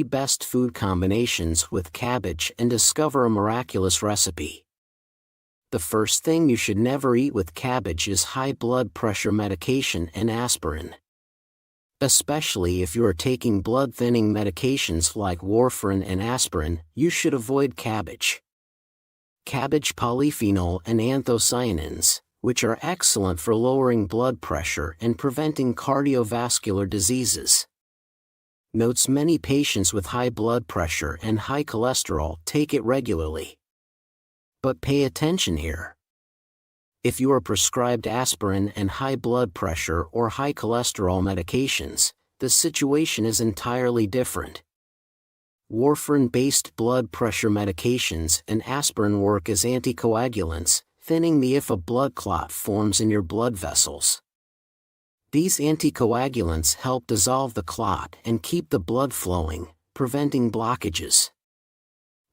best food combinations with cabbage and discover a miraculous recipe. The first thing you should never eat with cabbage is high blood pressure medication and aspirin. Especially if you are taking blood-thinning medications like warfarin and aspirin, you should avoid cabbage. Cabbage polyphenol and anthocyanins, which are excellent for lowering blood pressure and preventing cardiovascular diseases. Notes many patients with high blood pressure and high cholesterol take it regularly. But pay attention here. If you are prescribed aspirin and high blood pressure or high cholesterol medications, the situation is entirely different. Warfarin-based blood pressure medications and aspirin work as anticoagulants, thinning the if a blood clot forms in your blood vessels. These anticoagulants help dissolve the clot and keep the blood flowing, preventing blockages.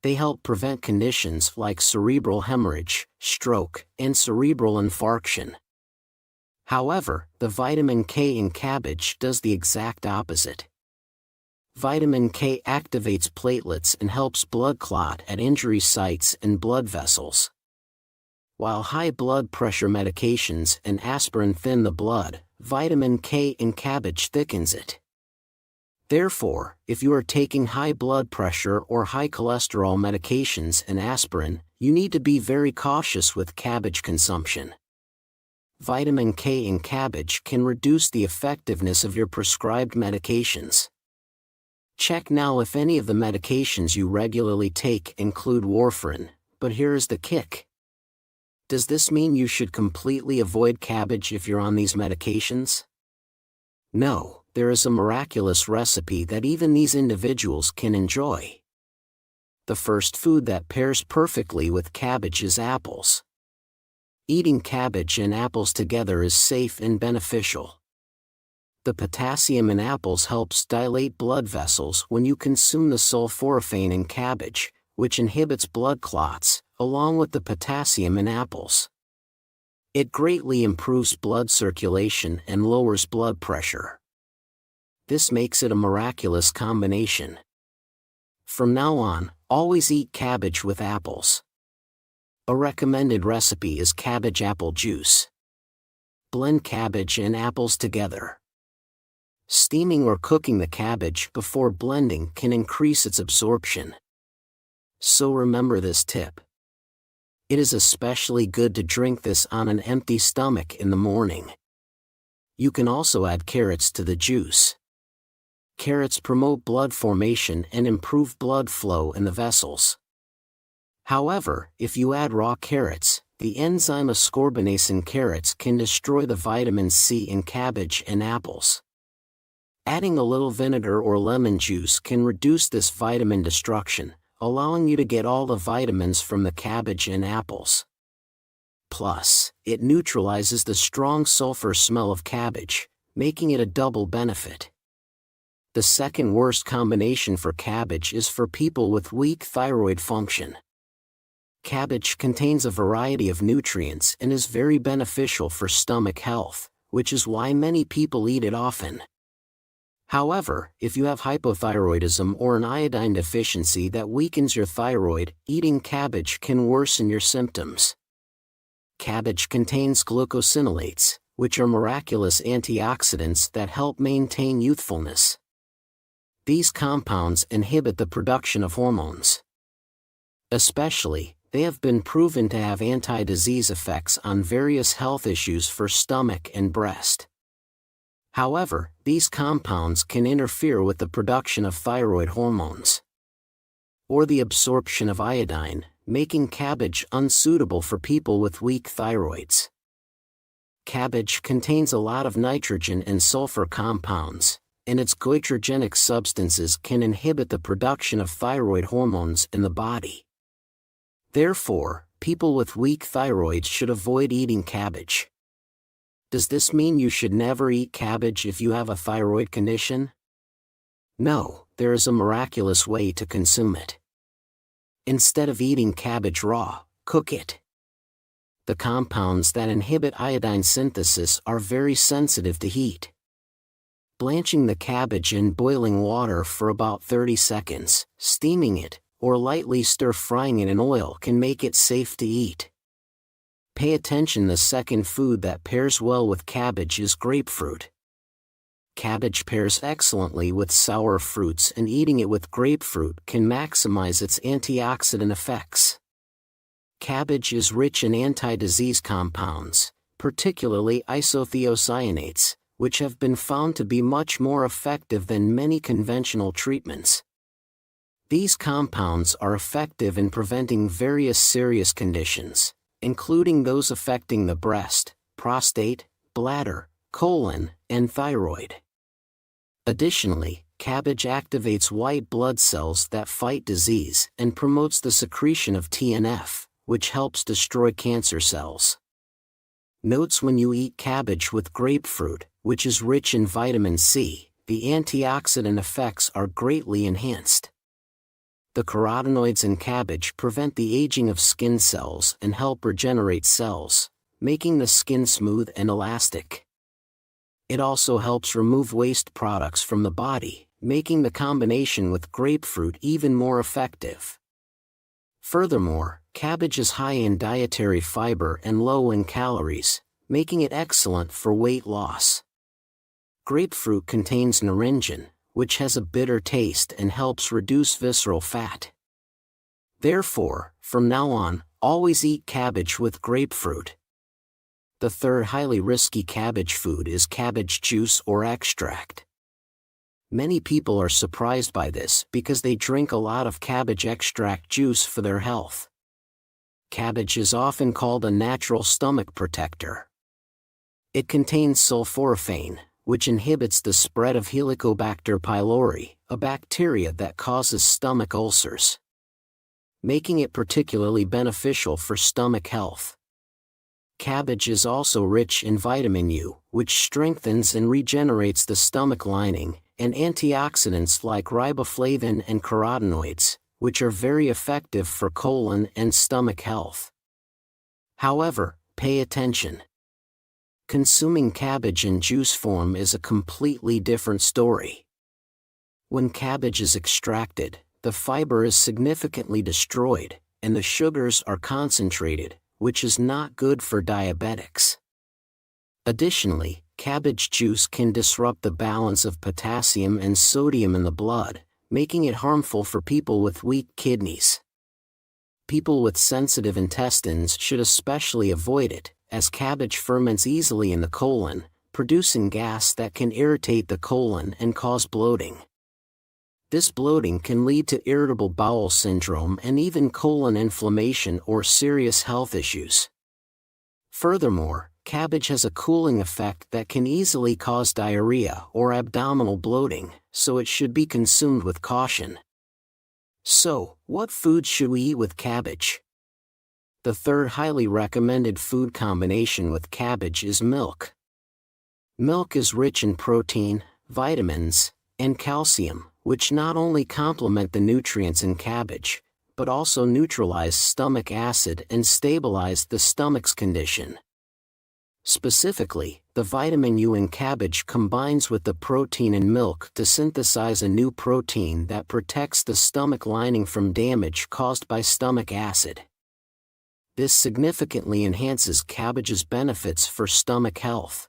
They help prevent conditions like cerebral hemorrhage, stroke, and cerebral infarction. However, the vitamin K in cabbage does the exact opposite. Vitamin K activates platelets and helps blood clot at injury sites and blood vessels. While high blood pressure medications and aspirin thin the blood, vitamin K in cabbage thickens it. Therefore, if you are taking high blood pressure or high cholesterol medications and aspirin, you need to be very cautious with cabbage consumption. Vitamin K in cabbage can reduce the effectiveness of your prescribed medications. Check now if any of the medications you regularly take include warfarin, but here is the kick. Does this mean you should completely avoid cabbage if you're on these medications? No, there is a miraculous recipe that even these individuals can enjoy. The first food that pairs perfectly with cabbage is apples. Eating cabbage and apples together is safe and beneficial. The potassium in apples helps dilate blood vessels when you consume the sulforaphane in cabbage, which inhibits blood clots, along with the potassium in apples. It greatly improves blood circulation and lowers blood pressure. This makes it a miraculous combination. From now on, always eat cabbage with apples. A recommended recipe is cabbage apple juice. Blend cabbage and apples together. Steaming or cooking the cabbage before blending can increase its absorption. So remember this tip. It is especially good to drink this on an empty stomach in the morning. You can also add carrots to the juice. Carrots promote blood formation and improve blood flow in the vessels. However, if you add raw carrots, the enzyme ascorbinase in carrots can destroy the vitamin C in cabbage and apples. Adding a little vinegar or lemon juice can reduce this vitamin destruction, allowing you to get all the vitamins from the cabbage and apples. Plus, it neutralizes the strong sulfur smell of cabbage, making it a double benefit. The second worst combination for cabbage is for people with weak thyroid function. Cabbage contains a variety of nutrients and is very beneficial for stomach health, which is why many people eat it often. However, if you have hypothyroidism or an iodine deficiency that weakens your thyroid, eating cabbage can worsen your symptoms. Cabbage contains glucosinolates, which are miraculous antioxidants that help maintain youthfulness. These compounds inhibit the production of hormones. Especially, they have been proven to have anti-disease effects on various health issues for stomach and breast. However, these compounds can interfere with the production of thyroid hormones or the absorption of iodine, making cabbage unsuitable for people with weak thyroids. Cabbage contains a lot of nitrogen and sulfur compounds, and its goitrogenic substances can inhibit the production of thyroid hormones in the body. Therefore, people with weak thyroids should avoid eating cabbage. Does this mean you should never eat cabbage if you have a thyroid condition? No, there is a miraculous way to consume it. Instead of eating cabbage raw, cook it. The compounds that inhibit iodine synthesis are very sensitive to heat. Blanching the cabbage in boiling water for about 30 seconds, steaming it, or lightly stir-frying it in oil can make it safe to eat. Pay attention, the second food that pairs well with cabbage is grapefruit. Cabbage pairs excellently with sour fruits, and eating it with grapefruit can maximize its antioxidant effects. Cabbage is rich in anti-disease compounds, particularly isothiocyanates, which have been found to be much more effective than many conventional treatments. These compounds are effective in preventing various serious conditions, including those affecting the breast, prostate, bladder, colon, and thyroid. Additionally, cabbage activates white blood cells that fight disease and promotes the secretion of TNF, which helps destroy cancer cells. Notes: when you eat cabbage with grapefruit, which is rich in vitamin C, the antioxidant effects are greatly enhanced. The carotenoids in cabbage prevent the aging of skin cells and help regenerate cells, making the skin smooth and elastic. It also helps remove waste products from the body, making the combination with grapefruit even more effective. Furthermore, cabbage is high in dietary fiber and low in calories, making it excellent for weight loss. Grapefruit contains naringin, which has a bitter taste and helps reduce visceral fat. Therefore, from now on, always eat cabbage with grapefruit. The third highly risky cabbage food is cabbage juice or extract. Many people are surprised by this because they drink a lot of cabbage extract juice for their health. Cabbage is often called a natural stomach protector. It contains sulforaphane, which inhibits the spread of Helicobacter pylori, a bacteria that causes stomach ulcers, making it particularly beneficial for stomach health. Cabbage is also rich in vitamin U, which strengthens and regenerates the stomach lining, and antioxidants like riboflavin and carotenoids, which are very effective for colon and stomach health. However, pay attention. Consuming cabbage in juice form is a completely different story. When cabbage is extracted, the fiber is significantly destroyed, and the sugars are concentrated, which is not good for diabetics. Additionally, cabbage juice can disrupt the balance of potassium and sodium in the blood, making it harmful for people with weak kidneys. People with sensitive intestines should especially avoid it, as cabbage ferments easily in the colon, producing gas that can irritate the colon and cause bloating. This bloating can lead to irritable bowel syndrome and even colon inflammation or serious health issues. Furthermore, cabbage has a cooling effect that can easily cause diarrhea or abdominal bloating, so it should be consumed with caution. So, what foods should we eat with cabbage? The third highly recommended food combination with cabbage is milk. Milk is rich in protein, vitamins, and calcium, which not only complement the nutrients in cabbage, but also neutralize stomach acid and stabilize the stomach's condition. Specifically, the vitamin U in cabbage combines with the protein in milk to synthesize a new protein that protects the stomach lining from damage caused by stomach acid. This significantly enhances cabbage's benefits for stomach health.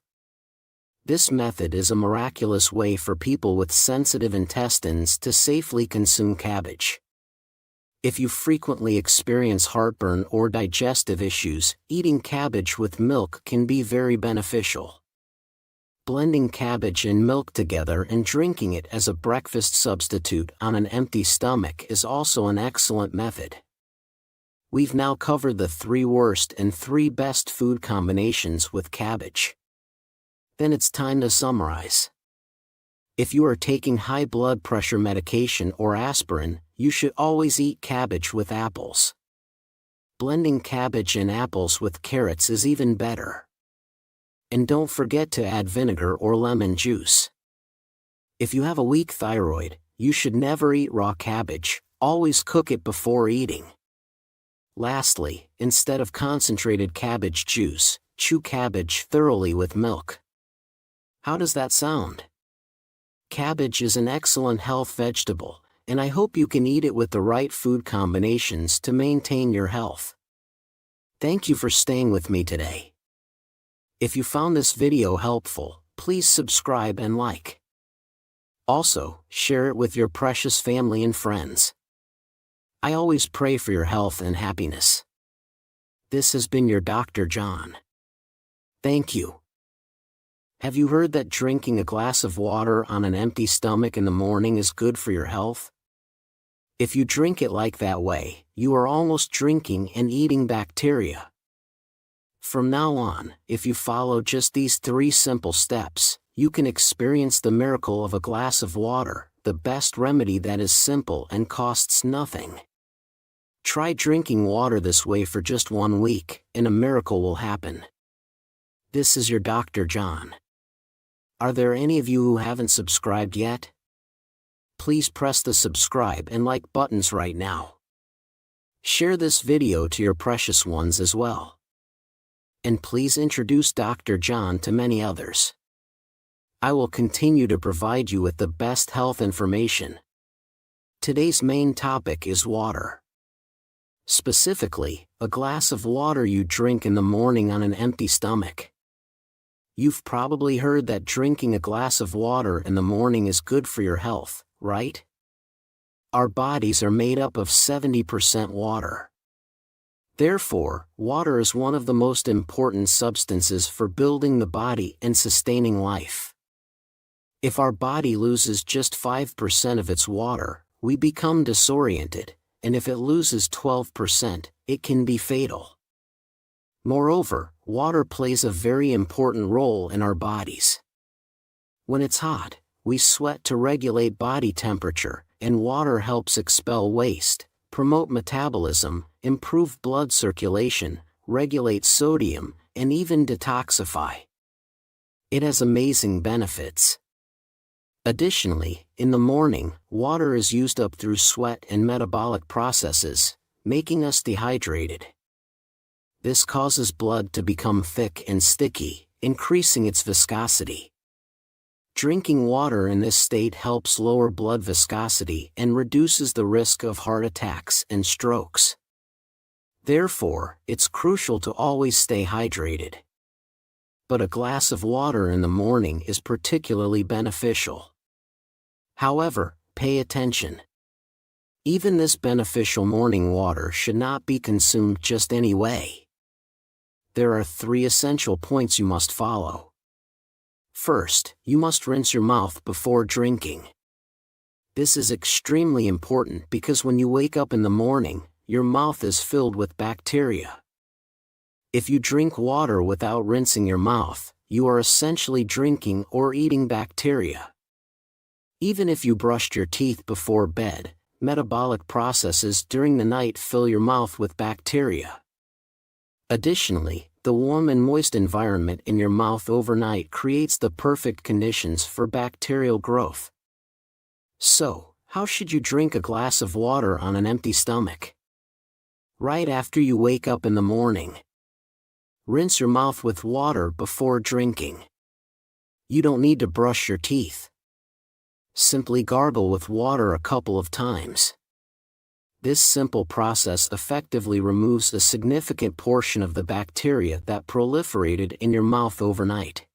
This method is a miraculous way for people with sensitive intestines to safely consume cabbage. If you frequently experience heartburn or digestive issues, eating cabbage with milk can be very beneficial. Blending cabbage and milk together and drinking it as a breakfast substitute on an empty stomach is also an excellent method. We've now covered the 3 worst and 3 best food combinations with cabbage. Then it's time to summarize. If you are taking high blood pressure medication or aspirin, you should always eat cabbage with apples. Blending cabbage and apples with carrots is even better. And don't forget to add vinegar or lemon juice. If you have a weak thyroid, you should never eat raw cabbage, always cook it before eating. Lastly, instead of concentrated cabbage juice, chew cabbage thoroughly with milk. How does that sound? Cabbage is an excellent health vegetable, and I hope you can eat it with the right food combinations to maintain your health. Thank you for staying with me today. If you found this video helpful, please subscribe and like. Also, share it with your precious family and friends. I always pray for your health and happiness. This has been your Dr. John. Thank you. Have you heard that drinking a glass of water on an empty stomach in the morning is good for your health? If you drink it like that way, you are almost drinking and eating bacteria. From now on, if you follow just these 3 simple steps, you can experience the miracle of a glass of water, the best remedy that is simple and costs nothing. Try drinking water this way for just 1 week, and a miracle will happen. This is your Dr. John. Are there any of you who haven't subscribed yet? Please press the subscribe and like buttons right now. Share this video to your precious ones as well. And please introduce Dr. John to many others. I will continue to provide you with the best health information. Today's main topic is water. Specifically, a glass of water you drink in the morning on an empty stomach. You've probably heard that drinking a glass of water in the morning is good for your health, right? Our bodies are made up of 70% water. Therefore, water is one of the most important substances for building the body and sustaining life. If our body loses just 5% of its water, we become disoriented, and if it loses 12%, it can be fatal. Moreover, water plays a very important role in our bodies. When it's hot, we sweat to regulate body temperature, and water helps expel waste, promote metabolism, improve blood circulation, regulate sodium, and even detoxify. It has amazing benefits. Additionally, in the morning, water is used up through sweat and metabolic processes, making us dehydrated. This causes blood to become thick and sticky, increasing its viscosity. Drinking water in this state helps lower blood viscosity and reduces the risk of heart attacks and strokes. Therefore, it's crucial to always stay hydrated. But a glass of water in the morning is particularly beneficial. However, pay attention. Even this beneficial morning water should not be consumed just any way. There are 3 essential points you must follow. First, you must rinse your mouth before drinking. This is extremely important because when you wake up in the morning, your mouth is filled with bacteria. If you drink water without rinsing your mouth, you are essentially drinking or eating bacteria. Even if you brushed your teeth before bed, metabolic processes during the night fill your mouth with bacteria. Additionally, the warm and moist environment in your mouth overnight creates the perfect conditions for bacterial growth. So, how should you drink a glass of water on an empty stomach? Right after you wake up in the morning. Rinse your mouth with water before drinking. You don't need to brush your teeth. Simply gargle with water a couple of times. This simple process effectively removes a significant portion of the bacteria that proliferated in your mouth overnight.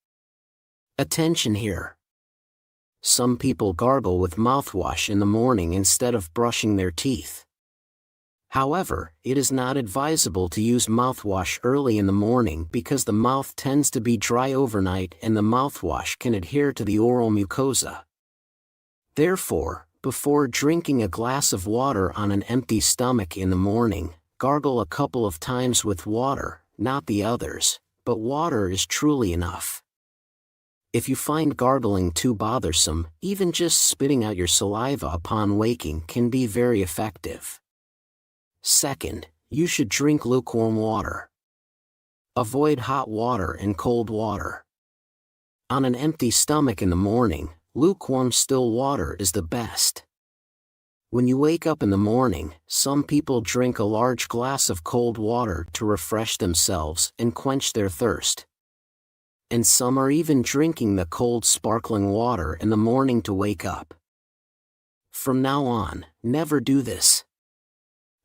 Attention here. Some people gargle with mouthwash in the morning instead of brushing their teeth. However, it is not advisable to use mouthwash early in the morning because the mouth tends to be dry overnight and the mouthwash can adhere to the oral mucosa. Therefore, before drinking a glass of water on an empty stomach in the morning, gargle a couple of times with water, not the others, but water is truly enough. If you find gargling too bothersome, even just spitting out your saliva upon waking can be very effective. Second, you should drink lukewarm water. Avoid hot water and cold water. On an empty stomach in the morning, lukewarm still water is the best. When you wake up in the morning, some people drink a large glass of cold water to refresh themselves and quench their thirst. And some are even drinking the cold sparkling water in the morning to wake up. From now on, never do this.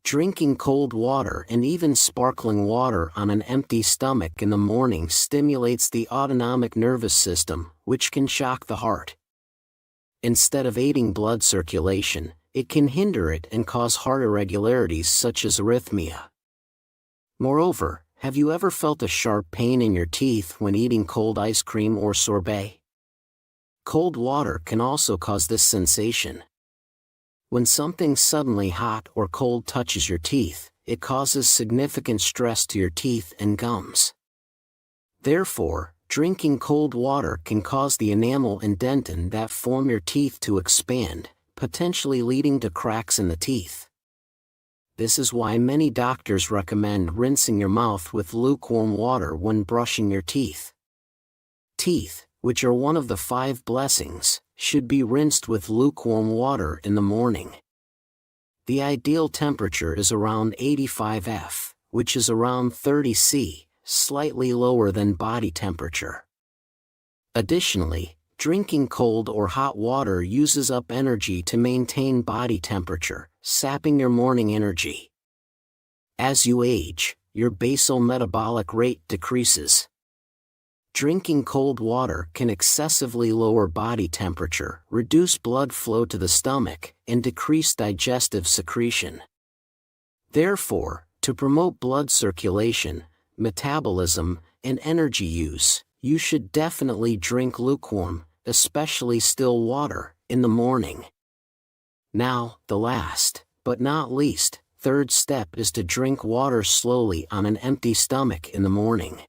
Drinking cold water and even sparkling water on an empty stomach in the morning stimulates the autonomic nervous system, which can shock the heart. Instead of aiding blood circulation, it can hinder it and cause heart irregularities such as arrhythmia. Moreover, have you ever felt a sharp pain in your teeth when eating cold ice cream or sorbet? Cold water can also cause this sensation. When something suddenly hot or cold touches your teeth, it causes significant stress to your teeth and gums. Therefore, drinking cold water can cause the enamel and dentin that form your teeth to expand, potentially leading to cracks in the teeth. This is why many doctors recommend rinsing your mouth with lukewarm water when brushing your teeth. Teeth, which are one of the 5 blessings, should be rinsed with lukewarm water in the morning. The ideal temperature is around 85 F, which is around 30 C, slightly lower than body temperature. Additionally, drinking cold or hot water uses up energy to maintain body temperature, sapping your morning energy. As you age, your basal metabolic rate decreases. Drinking cold water can excessively lower body temperature, reduce blood flow to the stomach, and decrease digestive secretion. Therefore, to promote blood circulation, metabolism, and energy use, you should definitely drink lukewarm, especially still water, in the morning. Now, the last, but not least, third step is to drink water slowly on an empty stomach in the morning.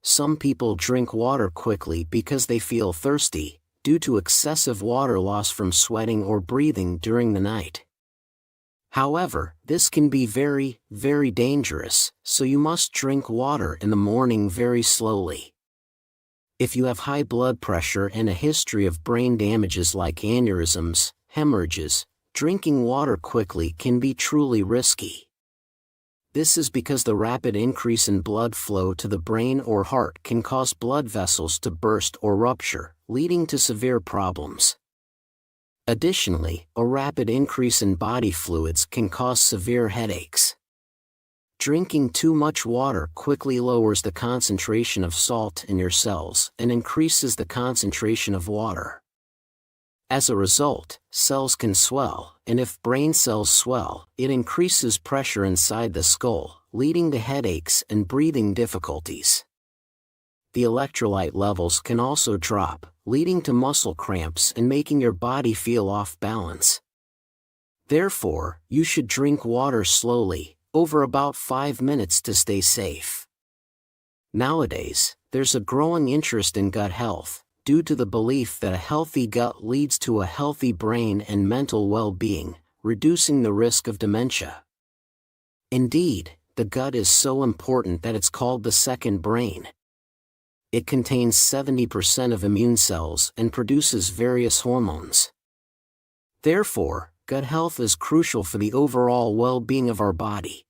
Some people drink water quickly because they feel thirsty, due to excessive water loss from sweating or breathing during the night. However, this can be very, very dangerous, so you must drink water in the morning very slowly. If you have high blood pressure and a history of brain damages like aneurysms, hemorrhages, drinking water quickly can be truly risky. This is because the rapid increase in blood flow to the brain or heart can cause blood vessels to burst or rupture, leading to severe problems. Additionally, a rapid increase in body fluids can cause severe headaches. Drinking too much water quickly lowers the concentration of salt in your cells and increases the concentration of water. As a result, cells can swell, and if brain cells swell, it increases pressure inside the skull, leading to headaches and breathing difficulties. The electrolyte levels can also drop, leading to muscle cramps and making your body feel off balance. Therefore, you should drink water slowly, over about 5 minutes to stay safe. Nowadays, there's a growing interest in gut health, due to the belief that a healthy gut leads to a healthy brain and mental well-being, reducing the risk of dementia. Indeed, the gut is so important that it's called the second brain. It contains 70% of immune cells and produces various hormones. Therefore, gut health is crucial for the overall well-being of our body.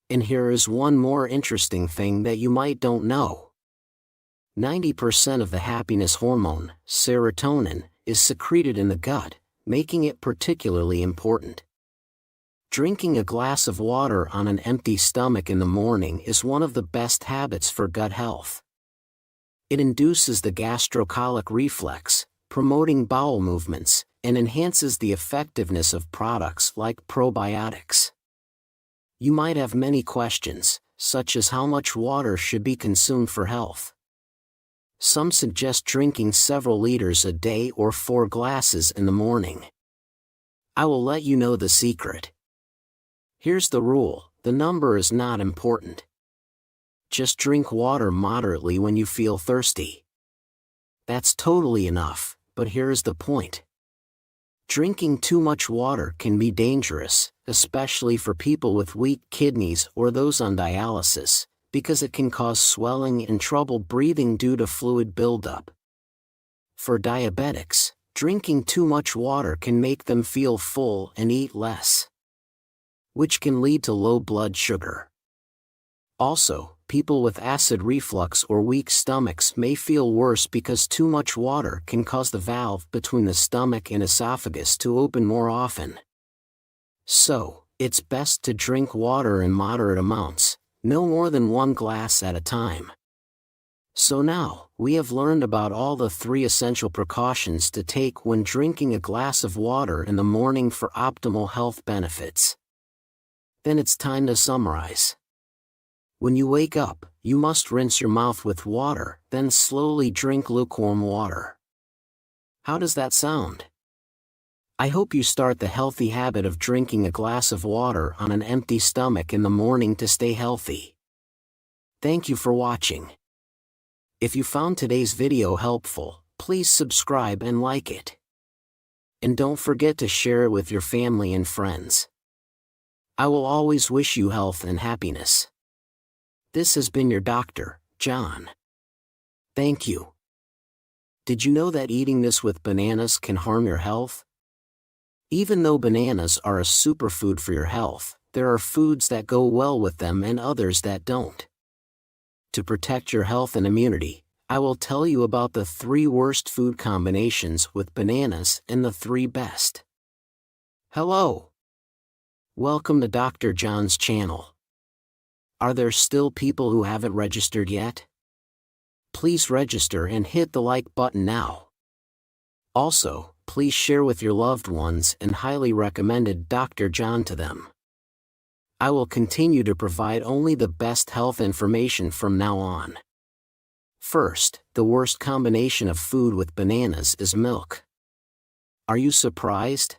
And here is one more interesting thing that you might don't know. 90% of the happiness hormone, serotonin, is secreted in the gut, making it particularly important. Drinking a glass of water on an empty stomach in the morning is one of the best habits for gut health. It induces the gastrocolic reflex, promoting bowel movements, and enhances the effectiveness of products like probiotics. You might have many questions, such as how much water should be consumed for health. Some suggest drinking several liters a day or 4 glasses in the morning. I will let you know the secret. Here's the rule: the number is not important. Just drink water moderately when you feel thirsty. That's totally enough, but here is the point. Drinking too much water can be dangerous, especially for people with weak kidneys or those on dialysis, because it can cause swelling and trouble breathing due to fluid buildup. For diabetics, drinking too much water can make them feel full and eat less, which can lead to low blood sugar. Also, people with acid reflux or weak stomachs may feel worse because too much water can cause the valve between the stomach and esophagus to open more often. So, it's best to drink water in moderate amounts, no more than 1 glass at a time. So now, we have learned about all the 3 essential precautions to take when drinking a glass of water in the morning for optimal health benefits. Then it's time to summarize. When you wake up, you must rinse your mouth with water, then slowly drink lukewarm water. How does that sound? I hope you start the healthy habit of drinking a glass of water on an empty stomach in the morning to stay healthy. Thank you for watching. If you found today's video helpful, please subscribe and like it. And don't forget to share it with your family and friends. I will always wish you health and happiness. This has been your Dr. John. Thank you. Did you know that eating this with bananas can harm your health? Even though bananas are a superfood for your health, there are foods that go well with them and others that don't. To protect your health and immunity, I will tell you about the 3 worst food combinations with bananas and the 3 best. Hello! Welcome to Dr. John's channel. Are there still people who haven't registered yet? Please register and hit the like button now. Also, please share with your loved ones and highly recommended Dr. John to them. I will continue to provide only the best health information from now on. First, the worst combination of food with bananas is milk. Are you surprised?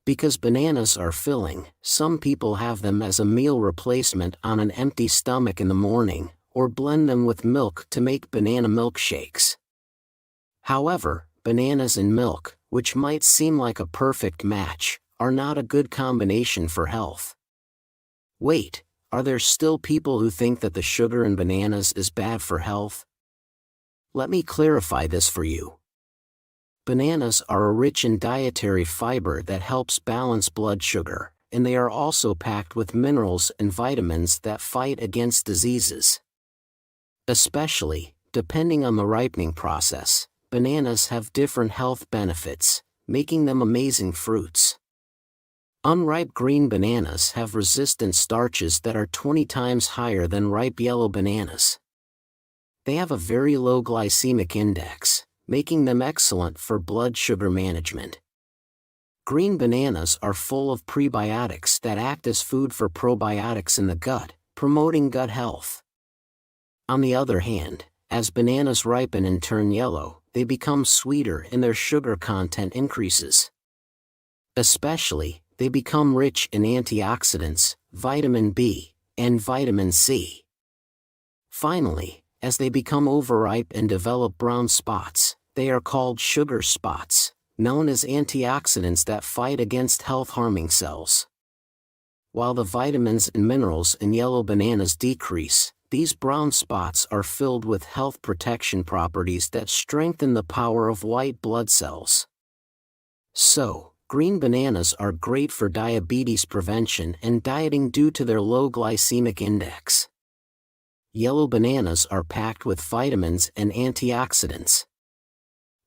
Because bananas are filling, some people have them as a meal replacement on an empty stomach in the morning, or blend them with milk to make banana milkshakes. However, bananas and milk, which might seem like a perfect match, are not a good combination for health. Wait, are there still people who think that the sugar in bananas is bad for health? Let me clarify this for you. Bananas are rich in dietary fiber that helps balance blood sugar, and they are also packed with minerals and vitamins that fight against diseases. Especially, depending on the ripening process, bananas have different health benefits, making them amazing fruits. Unripe green bananas have resistant starches that are 20 times higher than ripe yellow bananas. They have a very low glycemic index, making them excellent for blood sugar management. Green bananas are full of prebiotics that act as food for probiotics in the gut, promoting gut health. On the other hand, as bananas ripen and turn yellow, they become sweeter and their sugar content increases. Especially, they become rich in antioxidants, vitamin B, and vitamin C. Finally, as they become overripe and develop brown spots, they are called sugar spots, known as antioxidants that fight against health-harming cells. While the vitamins and minerals in yellow bananas decrease, these brown spots are filled with health protection properties that strengthen the power of white blood cells. So, green bananas are great for diabetes prevention and dieting due to their low glycemic index. Yellow bananas are packed with vitamins and antioxidants.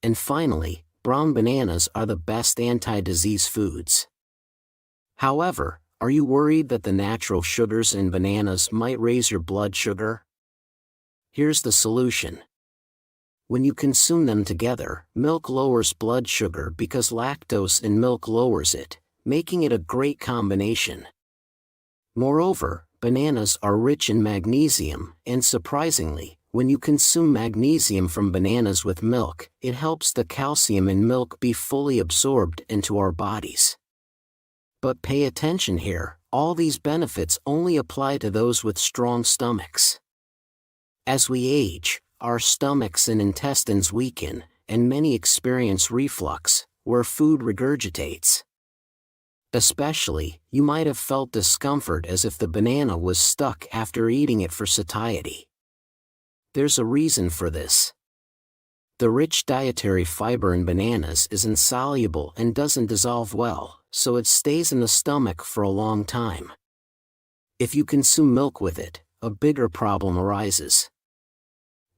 And finally, brown bananas are the best anti-disease foods. However, are you worried that the natural sugars in bananas might raise your blood sugar? Here's the solution. When you consume them together, milk lowers blood sugar because lactose in milk lowers it, making it a great combination. Moreover, bananas are rich in magnesium, and surprisingly, when you consume magnesium from bananas with milk, it helps the calcium in milk be fully absorbed into our bodies. But pay attention here, all these benefits only apply to those with strong stomachs. As we age, our stomachs and intestines weaken, and many experience reflux, where food regurgitates. Especially, you might have felt discomfort as if the banana was stuck after eating it for satiety. There's a reason for this. The rich dietary fiber in bananas is insoluble and doesn't dissolve well, so it stays in the stomach for a long time. If you consume milk with it, a bigger problem arises.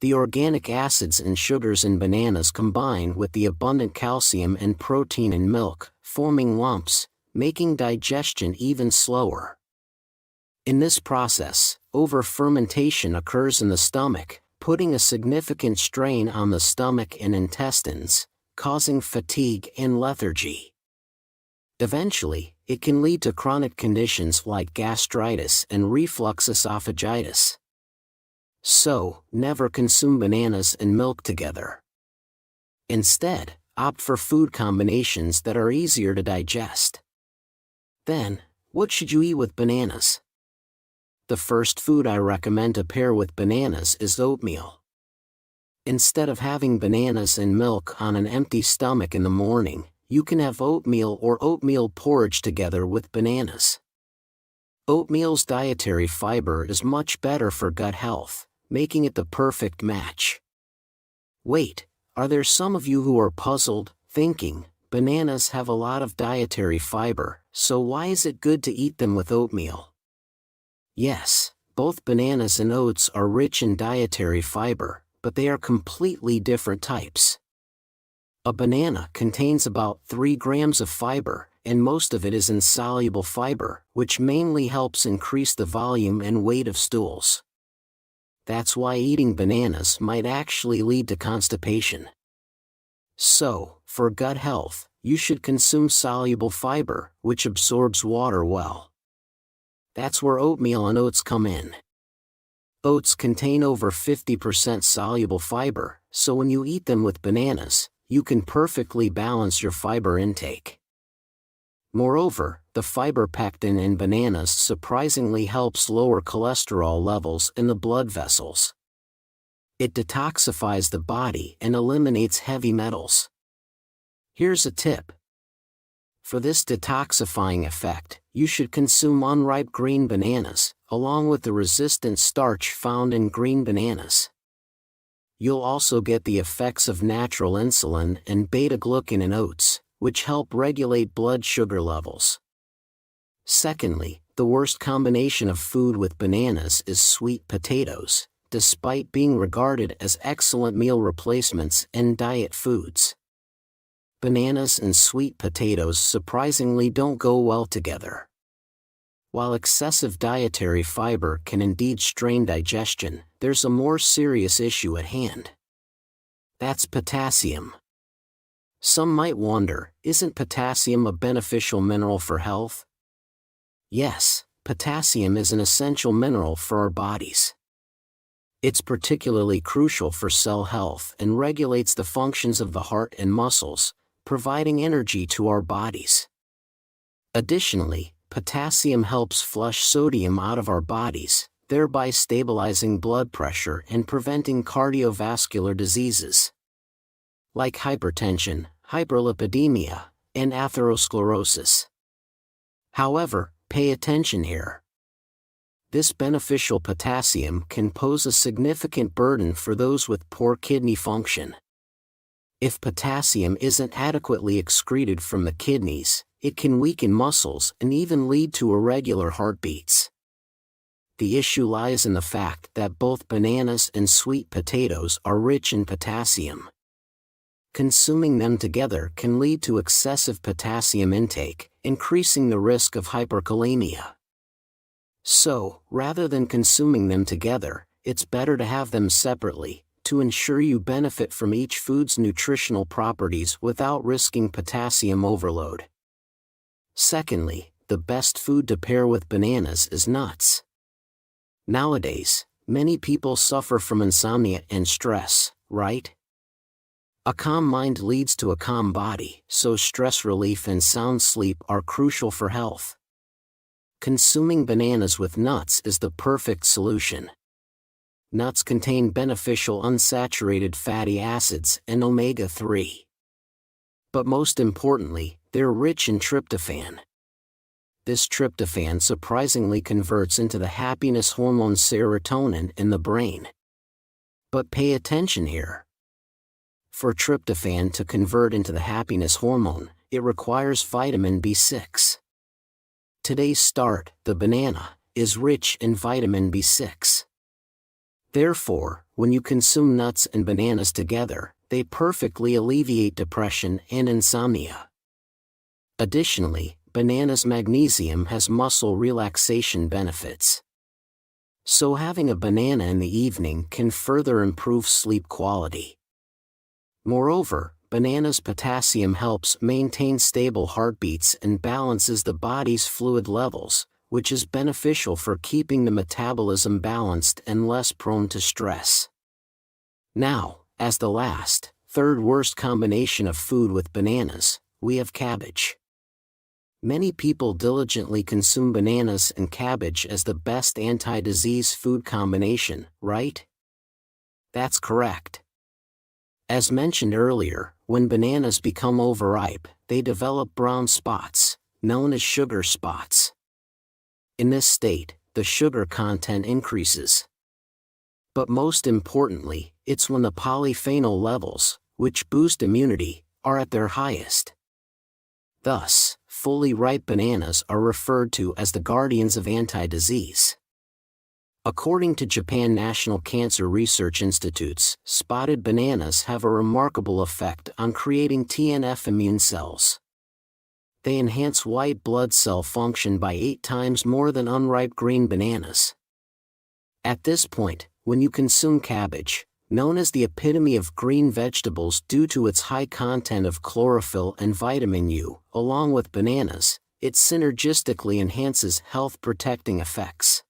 The organic acids and sugars in bananas combine with the abundant calcium and protein in milk, forming lumps, making digestion even slower. In this process, over-fermentation occurs in the stomach, putting a significant strain on the stomach and intestines, causing fatigue and lethargy. Eventually, it can lead to chronic conditions like gastritis and reflux esophagitis. So, never consume bananas and milk together. Instead, opt for food combinations that are easier to digest. Then, what should you eat with bananas? The first food I recommend to pair with bananas is oatmeal. Instead of having bananas and milk on an empty stomach in the morning, you can have oatmeal or oatmeal porridge together with bananas. Oatmeal's dietary fiber is much better for gut health, making it the perfect match. Wait, are there some of you who are puzzled, thinking, bananas have a lot of dietary fiber, so why is it good to eat them with oatmeal? Yes, both bananas and oats are rich in dietary fiber, but they are completely different types. A banana contains about 3 grams of fiber, and most of it is insoluble fiber, which mainly helps increase the volume and weight of stools. That's why eating bananas might actually lead to constipation. So, for gut health, you should consume soluble fiber, which absorbs water well. That's where oatmeal and oats come in. Oats contain over 50% soluble fiber, so when you eat them with bananas, you can perfectly balance your fiber intake. Moreover, the fiber pectin in bananas surprisingly helps lower cholesterol levels in the blood vessels. It detoxifies the body and eliminates heavy metals. Here's a tip. For this detoxifying effect, you should consume unripe green bananas, along with the resistant starch found in green bananas. You'll also get the effects of natural insulin and beta-glucan in oats, which help regulate blood sugar levels. Secondly, the worst combination of food with bananas is sweet potatoes, despite being regarded as excellent meal replacements and diet foods. Bananas and sweet potatoes surprisingly don't go well together. While excessive dietary fiber can indeed strain digestion, there's a more serious issue at hand. That's potassium. Some might wonder, isn't potassium a beneficial mineral for health? Yes, potassium is an essential mineral for our bodies. It's particularly crucial for cell health and regulates the functions of the heart and muscles, providing energy to our bodies. Additionally, potassium helps flush sodium out of our bodies, thereby stabilizing blood pressure and preventing cardiovascular diseases like hypertension, hyperlipidemia, and atherosclerosis. However, pay attention here. This beneficial potassium can pose a significant burden for those with poor kidney function. If potassium isn't adequately excreted from the kidneys, it can weaken muscles and even lead to irregular heartbeats. The issue lies in the fact that both bananas and sweet potatoes are rich in potassium. Consuming them together can lead to excessive potassium intake, increasing the risk of hyperkalemia. So, rather than consuming them together, it's better to have them separately, to ensure you benefit from each food's nutritional properties without risking potassium overload. Secondly, the best food to pair with bananas is nuts. Nowadays, many people suffer from insomnia and stress, right? A calm mind leads to a calm body, so stress relief and sound sleep are crucial for health. Consuming bananas with nuts is the perfect solution. Nuts contain beneficial unsaturated fatty acids and omega-3. But most importantly, they're rich in tryptophan. This tryptophan surprisingly converts into the happiness hormone serotonin in the brain. But pay attention here. For tryptophan to convert into the happiness hormone, it requires vitamin B6. Today's start, the banana, is rich in vitamin B6. Therefore, when you consume nuts and bananas together, they perfectly alleviate depression and insomnia. Additionally, bananas' magnesium has muscle relaxation benefits. So having a banana in the evening can further improve sleep quality. Moreover, bananas' potassium helps maintain stable heartbeats and balances the body's fluid levels, which is beneficial for keeping the metabolism balanced and less prone to stress. Now, as the last, third worst combination of food with bananas, we have cabbage. Many people diligently consume bananas and cabbage as the best anti-disease food combination, right? That's correct. As mentioned earlier, when bananas become overripe, they develop brown spots, known as sugar spots. In this state, the sugar content increases. But most importantly, it's when the polyphenol levels, which boost immunity, are at their highest. Thus, fully ripe bananas are referred to as the guardians of anti-disease. According to Japan National Cancer Research Institutes, spotted bananas have a remarkable effect on creating TNF immune cells. They enhance white blood cell function by 8 times more than unripe green bananas. At this point, when you consume cabbage, known as the epitome of green vegetables due to its high content of chlorophyll and vitamin U, along with bananas, it synergistically enhances health-protecting effects.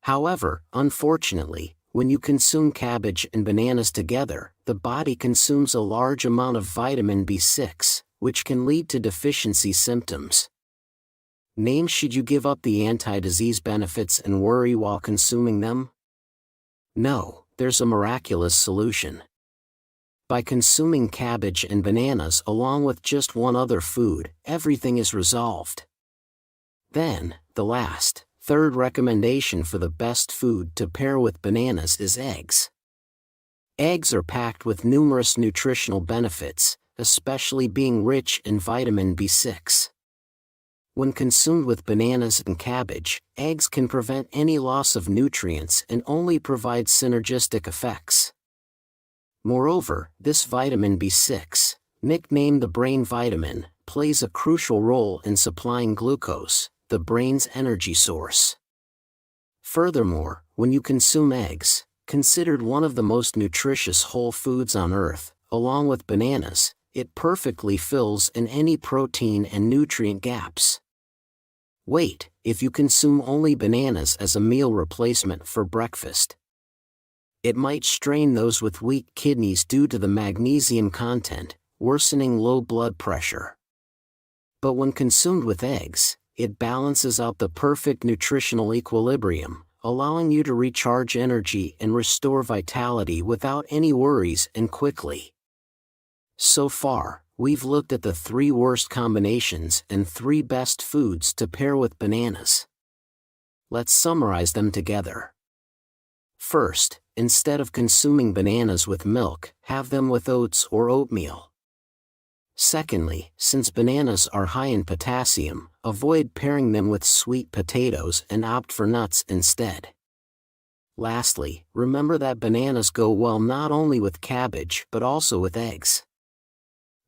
However, unfortunately, when you consume cabbage and bananas together, the body consumes a large amount of vitamin B6, which can lead to deficiency symptoms. Should you give up the anti-disease benefits and worry while consuming them? No, there's a miraculous solution. By consuming cabbage and bananas along with just one other food, everything is resolved. Then, the last, third recommendation for the best food to pair with bananas is eggs. Eggs are packed with numerous nutritional benefits, especially being rich in vitamin B6. When consumed with bananas and cabbage, eggs can prevent any loss of nutrients and only provide synergistic effects. Moreover, this vitamin B6, nicknamed the brain vitamin, plays a crucial role in supplying glucose, the brain's energy source. Furthermore, when you consume eggs, considered one of the most nutritious whole foods on Earth, along with bananas, it perfectly fills in any protein and nutrient gaps. Wait, if you consume only bananas as a meal replacement for breakfast, it might strain those with weak kidneys due to the magnesium content, worsening low blood pressure. But when consumed with eggs, it balances out the perfect nutritional equilibrium, allowing you to recharge energy and restore vitality without any worries and quickly. So far, we've looked at the 3 worst combinations and 3 best foods to pair with bananas. Let's summarize them together. First, instead of consuming bananas with milk, have them with oats or oatmeal. Secondly, since bananas are high in potassium, avoid pairing them with sweet potatoes and opt for nuts instead. Lastly, remember that bananas go well not only with cabbage but also with eggs.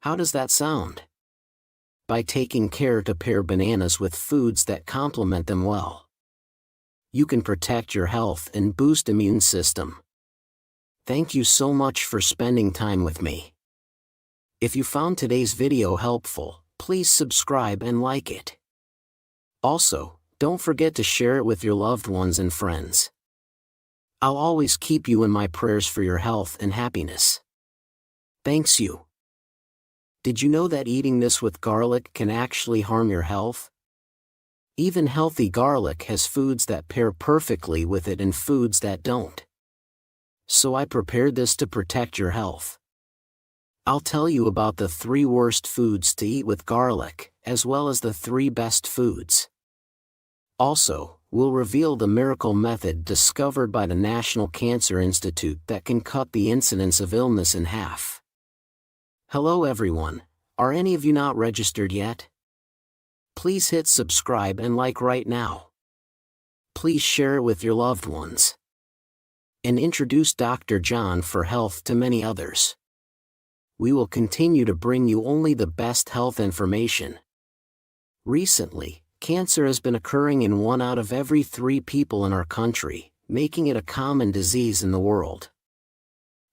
How does that sound? By taking care to pair bananas with foods that complement them well, you can protect your health and boost immune system. Thank you so much for spending time with me. If you found today's video helpful, please subscribe and like it. Also, don't forget to share it with your loved ones and friends. I'll always keep you in my prayers for your health and happiness. Thanks you. Did you know that eating this with garlic can actually harm your health? Even healthy garlic has foods that pair perfectly with it and foods that don't. So I prepared this to protect your health. I'll tell you about the 3 worst foods to eat with garlic, as well as the 3 best foods. Also, we'll reveal the miracle method discovered by the National Cancer Institute that can cut the incidence of illness in half. Hello everyone, are any of you not registered yet? Please hit subscribe and like right now. Please share it with your loved ones. and introduce Dr. John for health to many others. We will continue to bring you only the best health information. Recently, cancer has been occurring in 1 out of every 3 people in our country, making it a common disease in the world.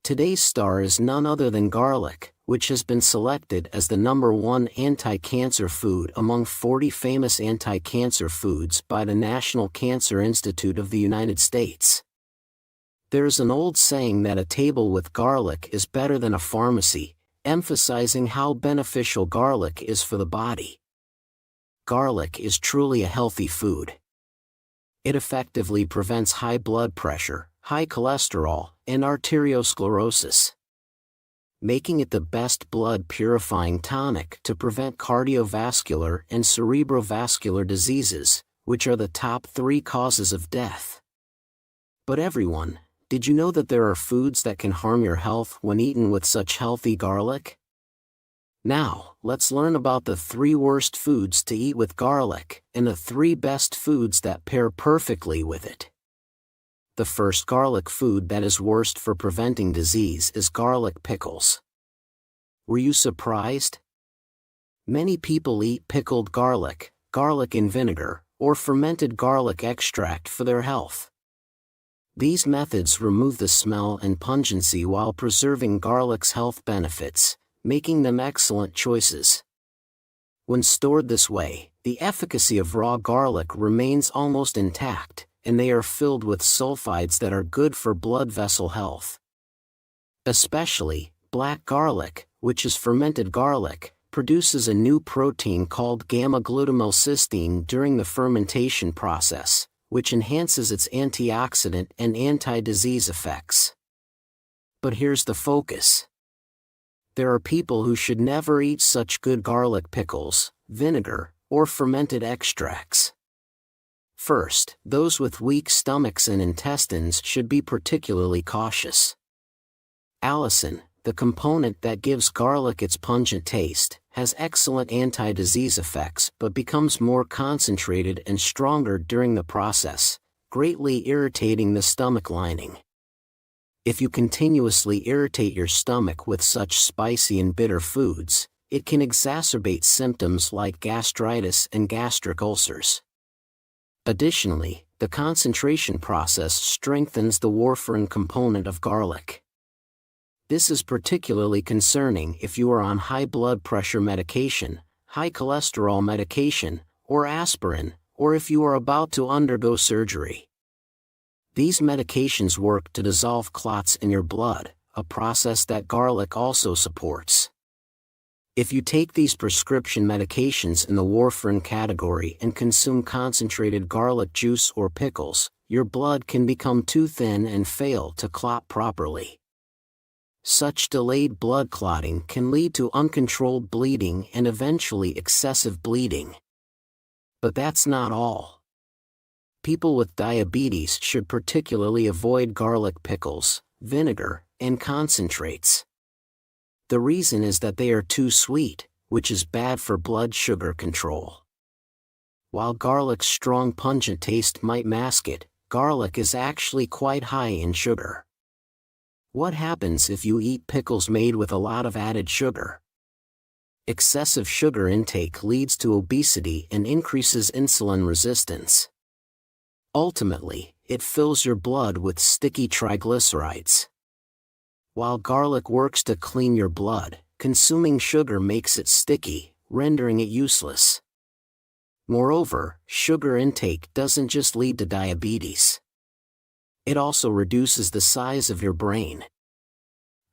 Today's star is none other than garlic, which has been selected as the #1 anti-cancer food among 40 famous anti-cancer foods by the National Cancer Institute of the United States. There's an old saying that a table with garlic is better than a pharmacy, emphasizing how beneficial garlic is for the body. Garlic is truly a healthy food. It effectively prevents high blood pressure, high cholesterol, and arteriosclerosis, making it the best blood-purifying tonic to prevent cardiovascular and cerebrovascular diseases, which are the top 3 causes of death. But everyone, did you know that there are foods that can harm your health when eaten with such healthy garlic? Now, let's learn about the 3 worst foods to eat with garlic, and the 3 best foods that pair perfectly with it. The first garlic food that is worst for preventing disease is garlic pickles. Were you surprised? Many people eat pickled garlic, garlic in vinegar, or fermented garlic extract for their health. These methods remove the smell and pungency while preserving garlic's health benefits, making them excellent choices. When stored this way, the efficacy of raw garlic remains almost intact, and they are filled with sulfides that are good for blood vessel health. Especially, black garlic, which is fermented garlic, produces a new protein called gamma-glutamylcysteine during the fermentation process, which enhances its antioxidant and anti-disease effects. But here's the focus. There are people who should never eat such good garlic pickles, vinegar, or fermented extracts. First, those with weak stomachs and intestines should be particularly cautious. Allicin, the component that gives garlic its pungent taste, has excellent anti-disease effects but becomes more concentrated and stronger during the process, greatly irritating the stomach lining. If you continuously irritate your stomach with such spicy and bitter foods, it can exacerbate symptoms like gastritis and gastric ulcers. Additionally, the concentration process strengthens the warfarin component of garlic. This is particularly concerning if you are on high blood pressure medication, high cholesterol medication, or aspirin, or if you are about to undergo surgery. These medications work to dissolve clots in your blood, a process that garlic also supports. If you take these prescription medications in the warfarin category and consume concentrated garlic juice or pickles, your blood can become too thin and fail to clot properly. Such delayed blood clotting can lead to uncontrolled bleeding and eventually excessive bleeding. But that's not all. People with diabetes should particularly avoid garlic pickles, vinegar, and concentrates. The reason is that they are too sweet, which is bad for blood sugar control. While garlic's strong pungent taste might mask it, garlic is actually quite high in sugar. What happens if you eat pickles made with a lot of added sugar? Excessive sugar intake leads to obesity and increases insulin resistance. Ultimately, it fills your blood with sticky triglycerides. While garlic works to clean your blood, consuming sugar makes it sticky, rendering it useless. Moreover, sugar intake doesn't just lead to diabetes. It also reduces the size of your brain.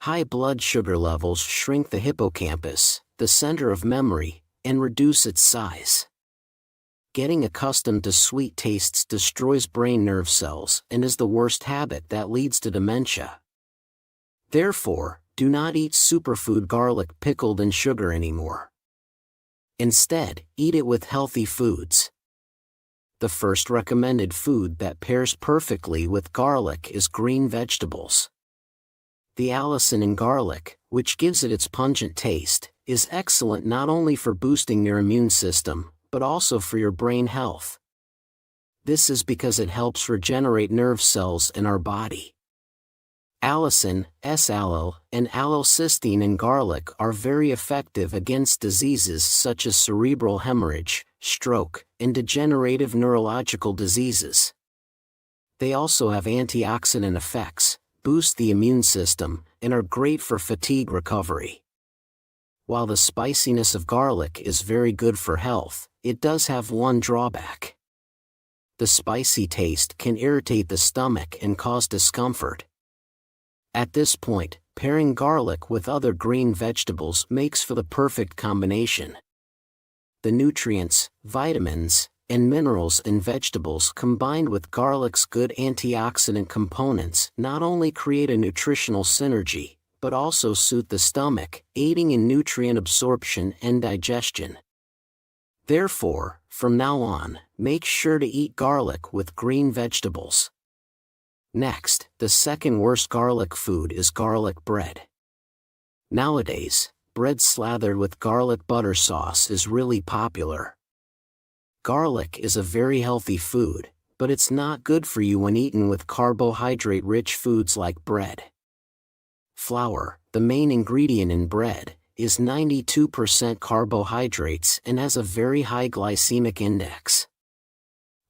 High blood sugar levels shrink the hippocampus, the center of memory, and reduce its size. Getting accustomed to sweet tastes destroys brain nerve cells and is the worst habit that leads to dementia. Therefore, do not eat superfood garlic pickled in sugar anymore. Instead, eat it with healthy foods. The first recommended food that pairs perfectly with garlic is green vegetables. The allicin in garlic, which gives it its pungent taste, is excellent not only for boosting your immune system, but also for your brain health. This is because it helps regenerate nerve cells in our body. Allicin, S-allyl, and allylcysteine in garlic are very effective against diseases such as cerebral hemorrhage, stroke, and degenerative neurological diseases. They also have antioxidant effects, boost the immune system, and are great for fatigue recovery. While the spiciness of garlic is very good for health, it does have one drawback. The spicy taste can irritate the stomach and cause discomfort. At this point, pairing garlic with other green vegetables makes for the perfect combination. The nutrients, vitamins, and minerals in vegetables combined with garlic's good antioxidant components not only create a nutritional synergy, but also soothe the stomach, aiding in nutrient absorption and digestion. Therefore, from now on, make sure to eat garlic with green vegetables. Next, the second worst garlic food is garlic bread. Nowadays, bread slathered with garlic butter sauce is really popular. Garlic is a very healthy food, but it's not good for you when eaten with carbohydrate-rich foods like bread. Flour, the main ingredient in bread, is 92% carbohydrates and has a very high glycemic index.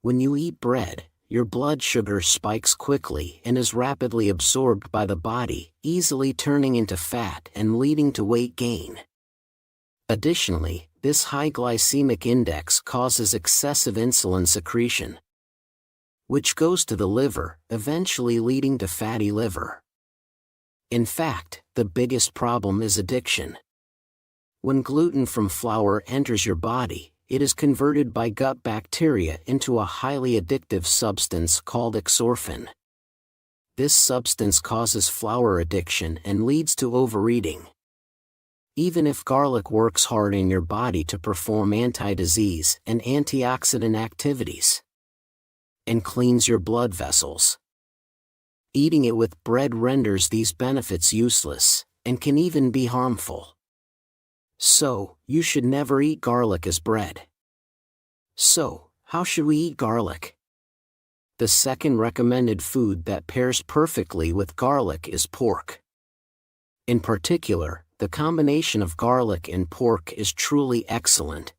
When you eat bread, your blood sugar spikes quickly and is rapidly absorbed by the body, easily turning into fat and leading to weight gain. Additionally, this high glycemic index causes excessive insulin secretion, which goes to the liver, eventually leading to fatty liver. In fact, the biggest problem is addiction. When gluten from flour enters your body, it is converted by gut bacteria into a highly addictive substance called exorphin. This substance causes flour addiction and leads to overeating. Even if garlic works hard in your body to perform anti-disease and antioxidant activities, and cleans your blood vessels, eating it with bread renders these benefits useless, and can even be harmful. So, you should never eat garlic as bread. So, how should we eat garlic? The second recommended food that pairs perfectly with garlic is pork. In particular, the combination of garlic and pork is truly excellent.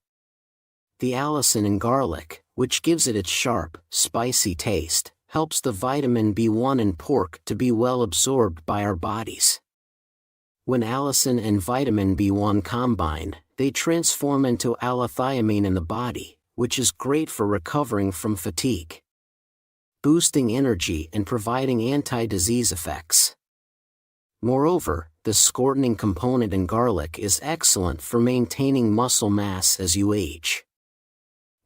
The allicin in garlic, which gives it its sharp, spicy taste, helps the vitamin B1 in pork to be well absorbed by our bodies. When allicin and vitamin B1 combine, they transform into allithiamine in the body, which is great for recovering from fatigue, boosting energy and providing anti-disease effects. Moreover, the scortening component in garlic is excellent for maintaining muscle mass as you age.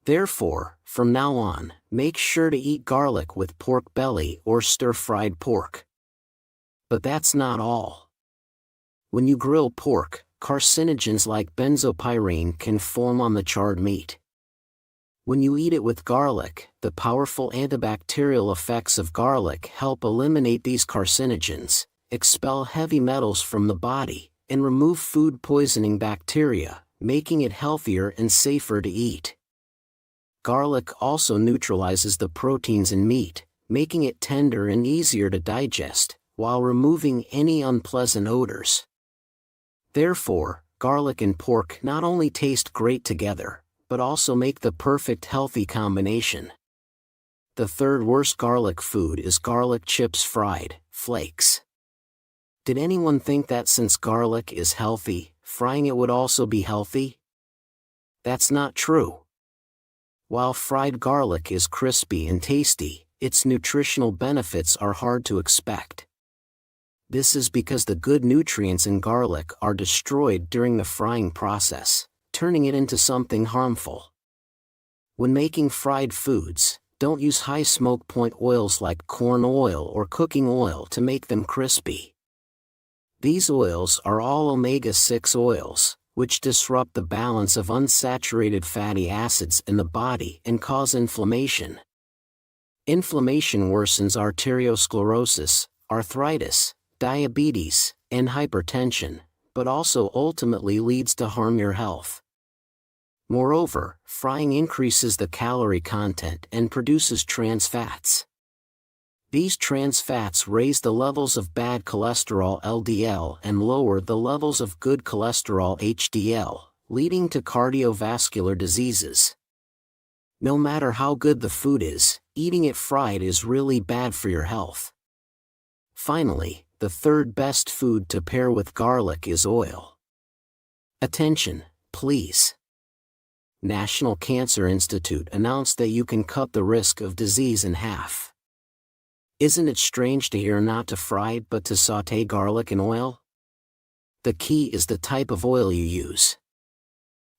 Therefore, from now on, make sure to eat garlic with pork belly or stir-fried pork. But that's not all. When you grill pork, carcinogens like benzopyrene can form on the charred meat. When you eat it with garlic, the powerful antibacterial effects of garlic help eliminate these carcinogens, expel heavy metals from the body, and remove food poisoning bacteria, making it healthier and safer to eat. Garlic also neutralizes the proteins in meat, making it tender and easier to digest, while removing any unpleasant odors. Therefore, garlic and pork not only taste great together, but also make the perfect healthy combination. The third worst garlic food is garlic chips fried, flakes. Did anyone think that since garlic is healthy, frying it would also be healthy? That's not true. While fried garlic is crispy and tasty, its nutritional benefits are hard to expect. This is because the good nutrients in garlic are destroyed during the frying process, turning it into something harmful. When making fried foods, don't use high smoke point oils like corn oil or cooking oil to make them crispy. These oils are all omega-6 oils, which disrupt the balance of unsaturated fatty acids in the body and cause inflammation. Inflammation worsens arteriosclerosis, arthritis, diabetes, and hypertension, but also ultimately leads to harm your health. Moreover, frying increases the calorie content and produces trans fats. These trans fats raise the levels of bad cholesterol LDL and lower the levels of good cholesterol HDL, leading to cardiovascular diseases. No matter how good the food is, eating it fried is really bad for your health. Finally, the third best food to pair with garlic is oil. Attention, please. National Cancer Institute announced that you can cut the risk of disease in half. Isn't it strange to hear not to fry but to sauté garlic in oil? The key is the type of oil you use.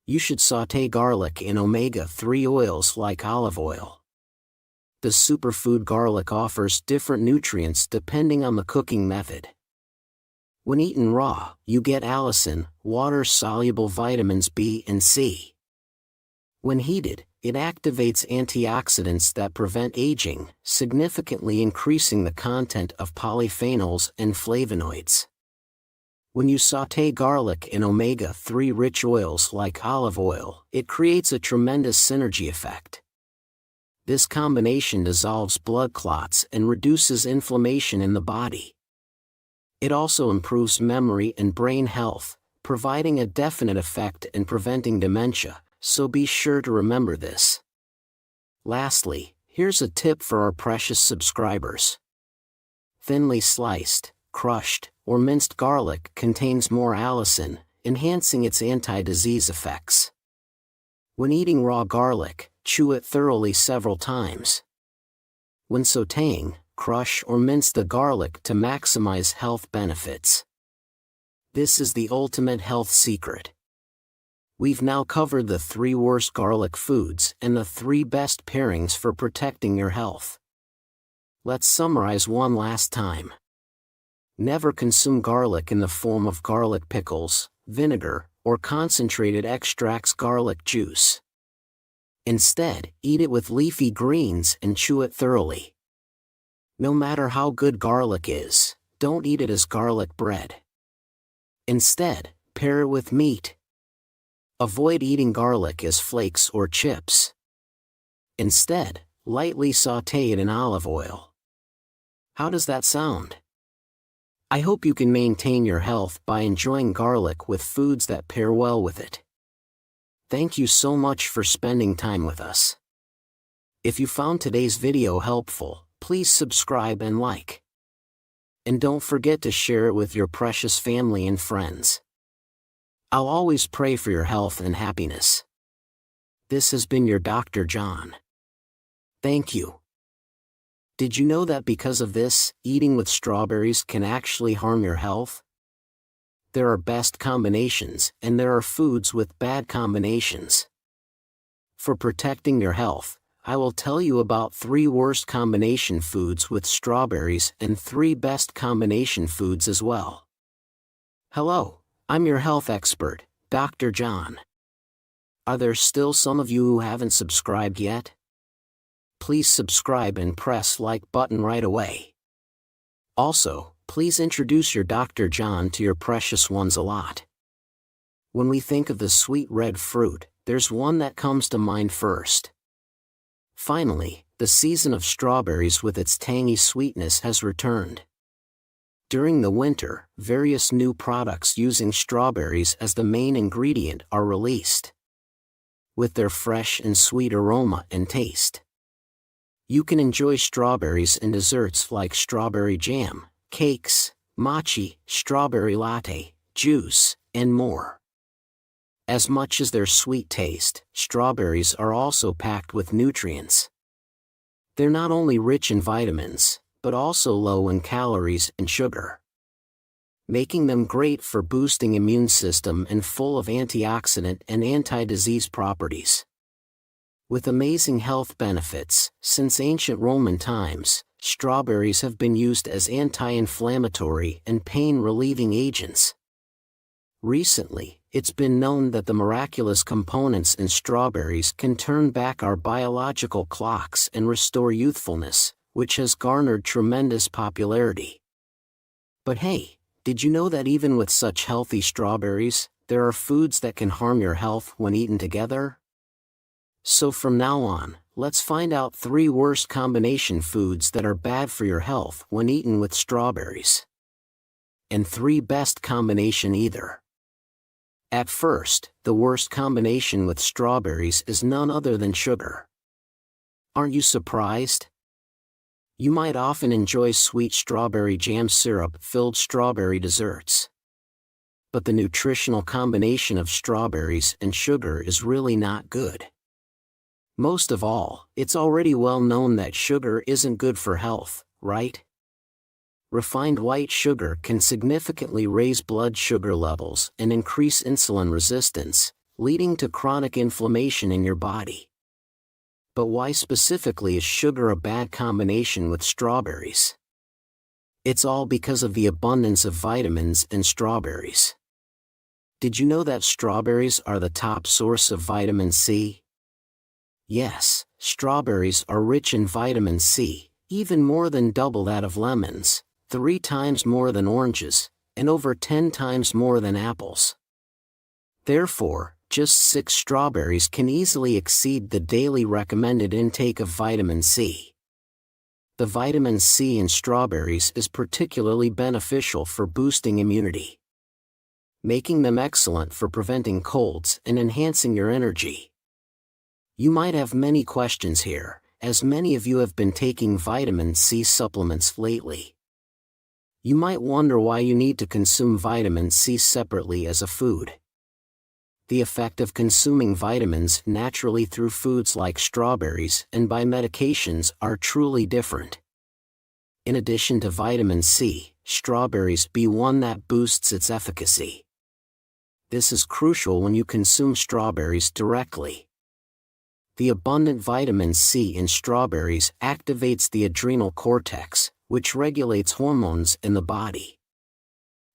You should sauté garlic in omega-3 oils like olive oil. The superfood garlic offers different nutrients depending on the cooking method. When eaten raw, you get allicin, water-soluble vitamins B and C. When heated, it activates antioxidants that prevent aging, significantly increasing the content of polyphenols and flavonoids. When you sauté garlic in omega-3 rich oils like olive oil, it creates a tremendous synergy effect. This combination dissolves blood clots and reduces inflammation in the body. It also improves memory and brain health, providing a definite effect in preventing dementia, so be sure to remember this. Lastly, here's a tip for our precious subscribers. Thinly sliced, crushed, or minced garlic contains more allicin, enhancing its anti-disease effects. When eating raw garlic, chew it thoroughly several times. When sautéing, crush or mince the garlic to maximize health benefits. This is the ultimate health secret. We've now covered the 3 worst garlic foods and the 3 best pairings for protecting your health. Let's summarize one last time. Never consume garlic in the form of garlic pickles, vinegar, or concentrated extracts garlic juice. Instead, eat it with leafy greens and chew it thoroughly. No matter how good garlic is, don't eat it as garlic bread. Instead, pair it with meat. Avoid eating garlic as flakes or chips. Instead, lightly sauté it in olive oil. How does that sound? I hope you can maintain your health by enjoying garlic with foods that pair well with it. Thank you so much for spending time with us. If you found today's video helpful, please subscribe and like. And don't forget to share it with your precious family and friends. I'll always pray for your health and happiness. This has been your Dr. John. Thank you. Did you know that because of this, eating with strawberries can actually harm your health? There are best combinations, and there are foods with bad combinations. For protecting your health, I will tell you about 3 worst combination foods with strawberries and 3 best combination foods as well. Hello, I'm your health expert, Dr. John. Are there still some of you who haven't subscribed yet? Please subscribe and press like button right away. Also, please introduce your Dr. John to your precious ones a lot. When we think of the sweet red fruit, there's one that comes to mind first. Finally, the season of strawberries with its tangy sweetness has returned. During the winter, various new products using strawberries as the main ingredient are released. With their fresh and sweet aroma and taste, you can enjoy strawberries in desserts like strawberry jam, cakes, mochi, strawberry latte, juice, and more. As much as their sweet taste, strawberries are also packed with nutrients. They're not only rich in vitamins, but also low in calories and sugar, making them great for boosting immune system and full of antioxidant and anti-disease properties. With amazing health benefits, since ancient Roman times, strawberries have been used as anti-inflammatory and pain-relieving agents. Recently, it's been known that the miraculous components in strawberries can turn back our biological clocks and restore youthfulness, which has garnered tremendous popularity. But hey, did you know that even with such healthy strawberries, there are foods that can harm your health when eaten together? So from now on, let's find out 3 worst combination foods that are bad for your health when eaten with strawberries. And 3 best combination either. At first, the worst combination with strawberries is none other than sugar. Aren't you surprised? You might often enjoy sweet strawberry jam syrup-filled strawberry desserts. But the nutritional combination of strawberries and sugar is really not good. Most of all, it's already well known that sugar isn't good for health, right? Refined white sugar can significantly raise blood sugar levels and increase insulin resistance, leading to chronic inflammation in your body. But why specifically is sugar a bad combination with strawberries? It's all because of the abundance of vitamins in strawberries. Did you know that strawberries are the top source of vitamin C? Yes, strawberries are rich in vitamin C, even more than double that of lemons, 3 times more than oranges, and over 10 times more than apples. Therefore, just 6 strawberries can easily exceed the daily recommended intake of vitamin C. The vitamin C in strawberries is particularly beneficial for boosting immunity, making them excellent for preventing colds and enhancing your energy. You might have many questions here, as many of you have been taking vitamin C supplements lately. You might wonder why you need to consume vitamin C separately as a food. The effect of consuming vitamins naturally through foods like strawberries and by medications are truly different. In addition to vitamin C, strawberries B1 that boosts its efficacy. This is crucial when you consume strawberries directly. The abundant vitamin C in strawberries activates the adrenal cortex, which regulates hormones in the body.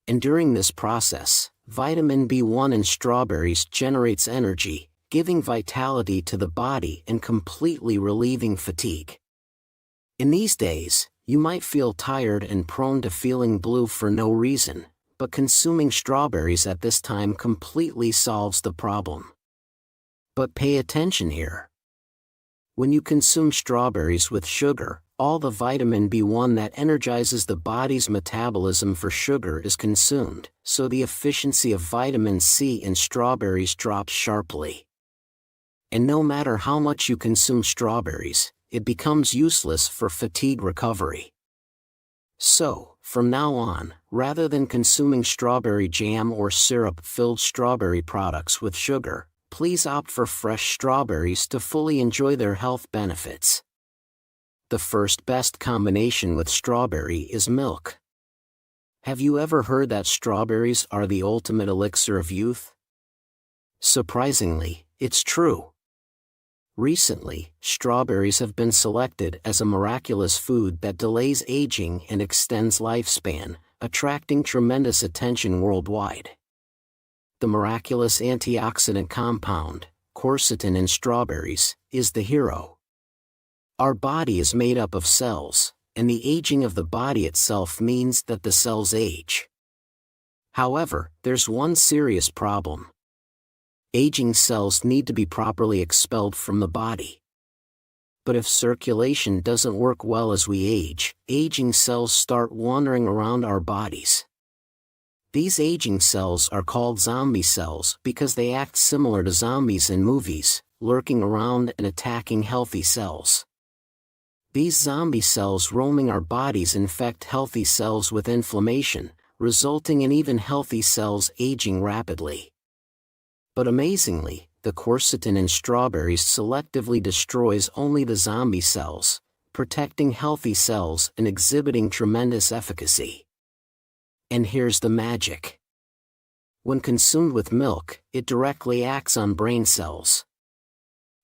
And during this process, vitamin B1 in strawberries generates energy, giving vitality to the body and completely relieving fatigue. In these days, you might feel tired and prone to feeling blue for no reason, but consuming strawberries at this time completely solves the problem. But pay attention here. When you consume strawberries with sugar, all the vitamin B1 that energizes the body's metabolism for sugar is consumed, so the efficiency of vitamin C in strawberries drops sharply. And no matter how much you consume strawberries, it becomes useless for fatigue recovery. So, from now on, rather than consuming strawberry jam or syrup-filled strawberry products with sugar, please opt for fresh strawberries to fully enjoy their health benefits. The first best combination with strawberry is milk. Have you ever heard that strawberries are the ultimate elixir of youth? Surprisingly, it's true. Recently, strawberries have been selected as a miraculous food that delays aging and extends lifespan, attracting tremendous attention worldwide. The miraculous antioxidant compound, quercetin in strawberries, is the hero. Our body is made up of cells, and the aging of the body itself means that the cells age. However, there's one serious problem. Aging cells need to be properly expelled from the body. But if circulation doesn't work well as we age, aging cells start wandering around our bodies. These aging cells are called zombie cells because they act similar to zombies in movies, lurking around and attacking healthy cells. These zombie cells roaming our bodies infect healthy cells with inflammation, resulting in even healthy cells aging rapidly. But amazingly, the quercetin in strawberries selectively destroys only the zombie cells, protecting healthy cells and exhibiting tremendous efficacy. And here's the magic. When consumed with milk, it directly acts on brain cells,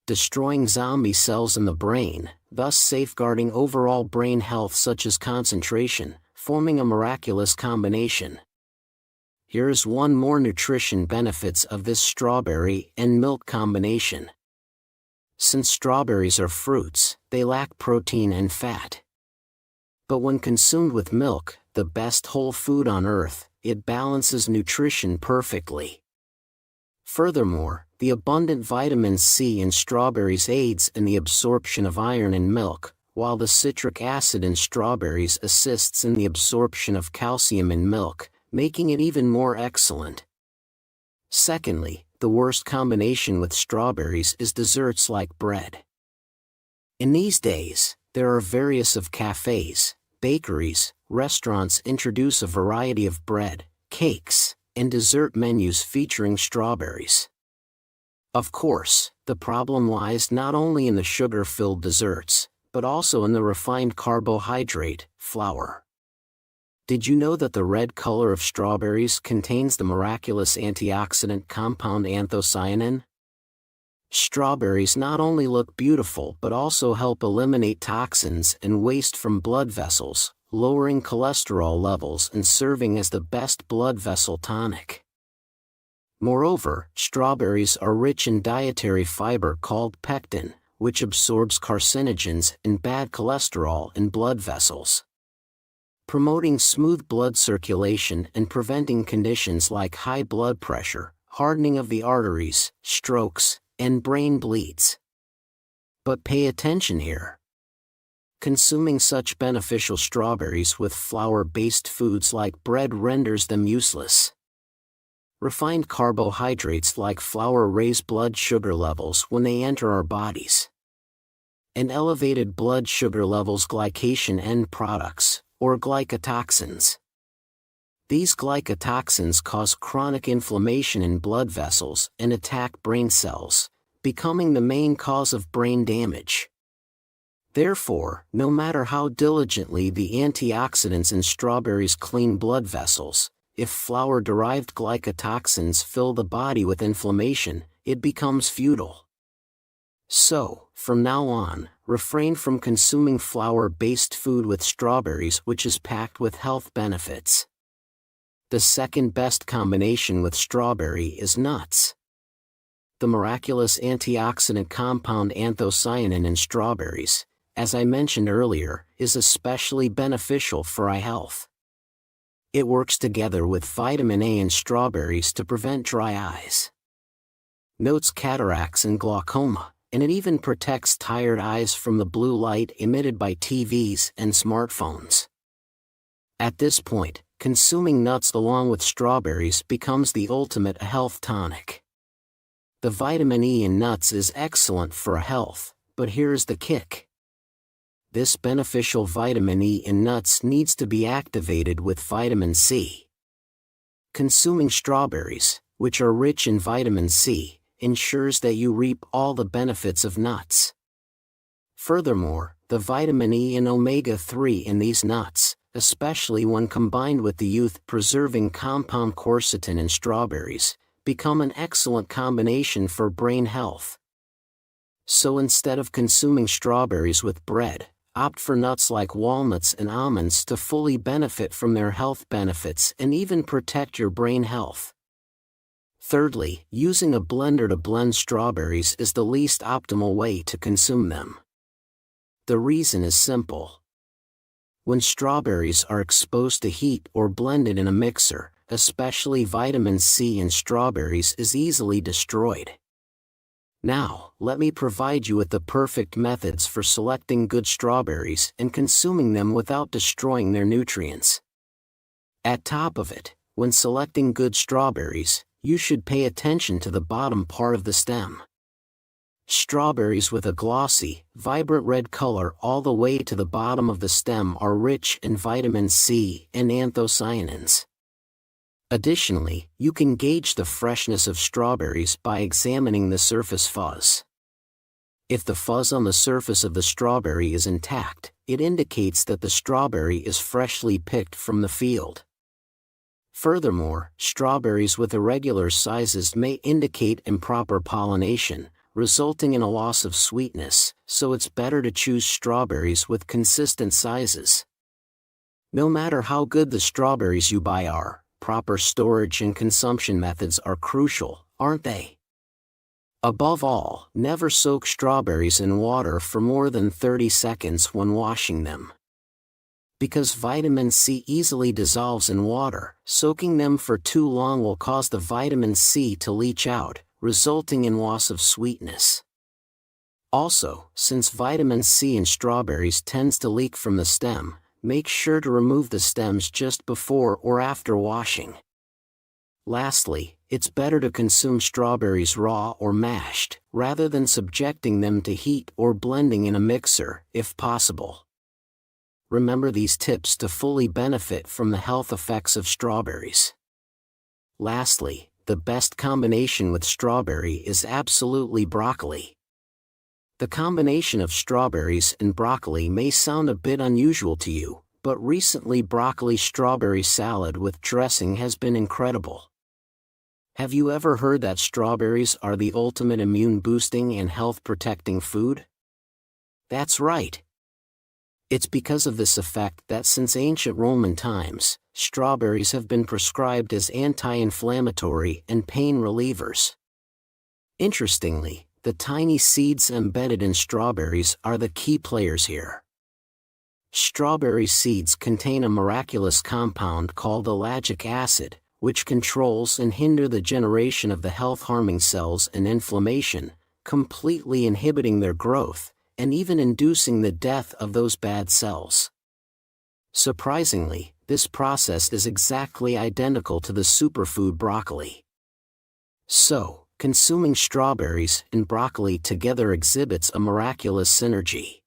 destroying zombie cells in the brain, thus safeguarding overall brain health such as concentration, forming a miraculous combination. Here's one more nutrition benefits of this strawberry and milk combination. Since strawberries are fruits, they lack protein and fat. But when consumed with milk, the best whole food on earth, it balances nutrition perfectly. Furthermore, The abundant vitamin C in strawberries aids in the absorption of iron in milk, while the citric acid in strawberries assists in the absorption of calcium in milk, making it even more excellent. Secondly, the worst combination with strawberries is desserts like bread. In these days, there are various of cafes, bakeries, restaurants introduce a variety of bread, cakes, and dessert menus featuring strawberries. Of course, the problem lies not only in the sugar-filled desserts, but also in the refined carbohydrate, flour. Did you know that the red color of strawberries contains the miraculous antioxidant compound anthocyanin? Strawberries not only look beautiful but also help eliminate toxins and waste from blood vessels, lowering cholesterol levels and serving as the best blood vessel tonic. Moreover, strawberries are rich in dietary fiber called pectin, which absorbs carcinogens and bad cholesterol in blood vessels, promoting smooth blood circulation and preventing conditions like high blood pressure, hardening of the arteries, strokes, and brain bleeds. But pay attention here. Consuming such beneficial strawberries with flour-based foods like bread renders them useless. Refined carbohydrates like flour raise blood sugar levels when they enter our bodies. And elevated blood sugar levels glycation end products, or glycotoxins. These glycotoxins cause chronic inflammation in blood vessels and attack brain cells, becoming the main cause of brain damage. Therefore, no matter how diligently the antioxidants in strawberries clean blood vessels, if flour-derived glycotoxins fill the body with inflammation, it becomes futile. So, from now on, refrain from consuming flour-based food with strawberries, which is packed with health benefits. The second best combination with strawberry is nuts. The miraculous antioxidant compound anthocyanin in strawberries, as I mentioned earlier, is especially beneficial for eye health. It works together with vitamin A in strawberries to prevent dry eyes, notes cataracts and glaucoma, and it even protects tired eyes from the blue light emitted by TVs and smartphones. At this point, consuming nuts along with strawberries becomes the ultimate health tonic. The vitamin E in nuts is excellent for health, but here's the kick. This beneficial vitamin E in nuts needs to be activated with vitamin C. Consuming strawberries, which are rich in vitamin C, ensures that you reap all the benefits of nuts. Furthermore, the vitamin E and omega-3 in these nuts, especially when combined with the youth-preserving compound quercetin in strawberries, become an excellent combination for brain health. So instead of consuming strawberries with bread, opt for nuts like walnuts and almonds to fully benefit from their health benefits and even protect your brain health. Thirdly, using a blender to blend strawberries is the least optimal way to consume them. The reason is simple. When strawberries are exposed to heat or blended in a mixer, especially vitamin C in strawberries is easily destroyed. Now, let me provide you with the perfect methods for selecting good strawberries and consuming them without destroying their nutrients. At top of it, when selecting good strawberries, you should pay attention to the bottom part of the stem. Strawberries with a glossy, vibrant red color all the way to the bottom of the stem are rich in vitamin C and anthocyanins. Additionally, you can gauge the freshness of strawberries by examining the surface fuzz. If the fuzz on the surface of the strawberry is intact, it indicates that the strawberry is freshly picked from the field. Furthermore, strawberries with irregular sizes may indicate improper pollination, resulting in a loss of sweetness, so it's better to choose strawberries with consistent sizes. No matter how good the strawberries you buy are, proper storage and consumption methods are crucial, aren't they? Above all, never soak strawberries in water for more than 30 seconds when washing them. Because vitamin C easily dissolves in water, soaking them for too long will cause the vitamin C to leach out, resulting in loss of sweetness. Also, since vitamin C in strawberries tends to leak from the stem, make sure to remove the stems just before or after washing. Lastly, it's better to consume strawberries raw or mashed, rather than subjecting them to heat or blending in a mixer, if possible. Remember these tips to fully benefit from the health effects of strawberries. Lastly, the best combination with strawberry is absolutely broccoli. The combination of strawberries and broccoli may sound a bit unusual to you, but recently broccoli-strawberry salad with dressing has been incredible. Have you ever heard that strawberries are the ultimate immune-boosting and health-protecting food? That's right. It's because of this effect that since ancient Roman times, strawberries have been prescribed as anti-inflammatory and pain relievers. Interestingly, the tiny seeds embedded in strawberries are the key players here. Strawberry seeds contain a miraculous compound called ellagic acid, which controls and hinders the generation of the health-harming cells and inflammation, completely inhibiting their growth, and even inducing the death of those bad cells. Surprisingly, this process is exactly identical to the superfood broccoli. So, consuming strawberries and broccoli together exhibits a miraculous synergy.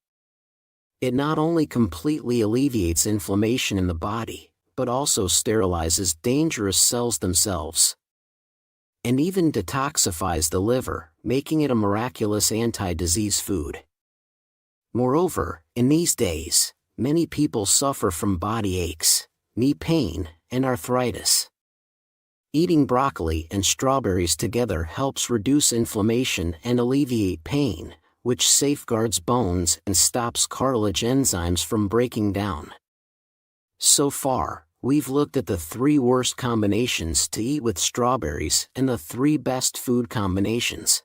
It not only completely alleviates inflammation in the body, but also sterilizes dangerous cells themselves. And even detoxifies the liver, making it a miraculous anti-disease food. Moreover, in these days, many people suffer from body aches, knee pain, and arthritis. Eating broccoli and strawberries together helps reduce inflammation and alleviate pain, which safeguards bones and stops cartilage enzymes from breaking down. So far, we've looked at the 3 worst combinations to eat with strawberries and the 3 best food combinations.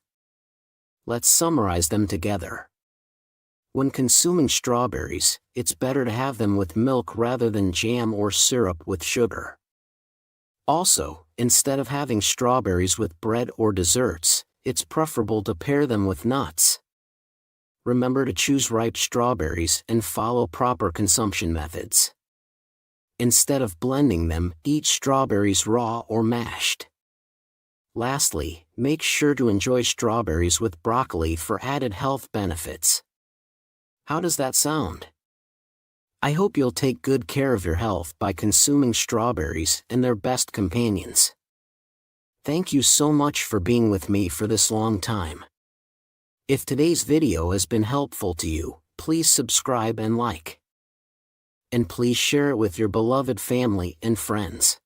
Let's summarize them together. When consuming strawberries, it's better to have them with milk rather than jam or syrup with sugar. Also, instead of having strawberries with bread or desserts, it's preferable to pair them with nuts. Remember to choose ripe strawberries and follow proper consumption methods. Instead of blending them, eat strawberries raw or mashed. Lastly, make sure to enjoy strawberries with broccoli for added health benefits. How does that sound? I hope you'll take good care of your health by consuming strawberries and their best companions. Thank you so much for being with me for this long time. If today's video has been helpful to you, please subscribe and like. And please share it with your beloved family and friends.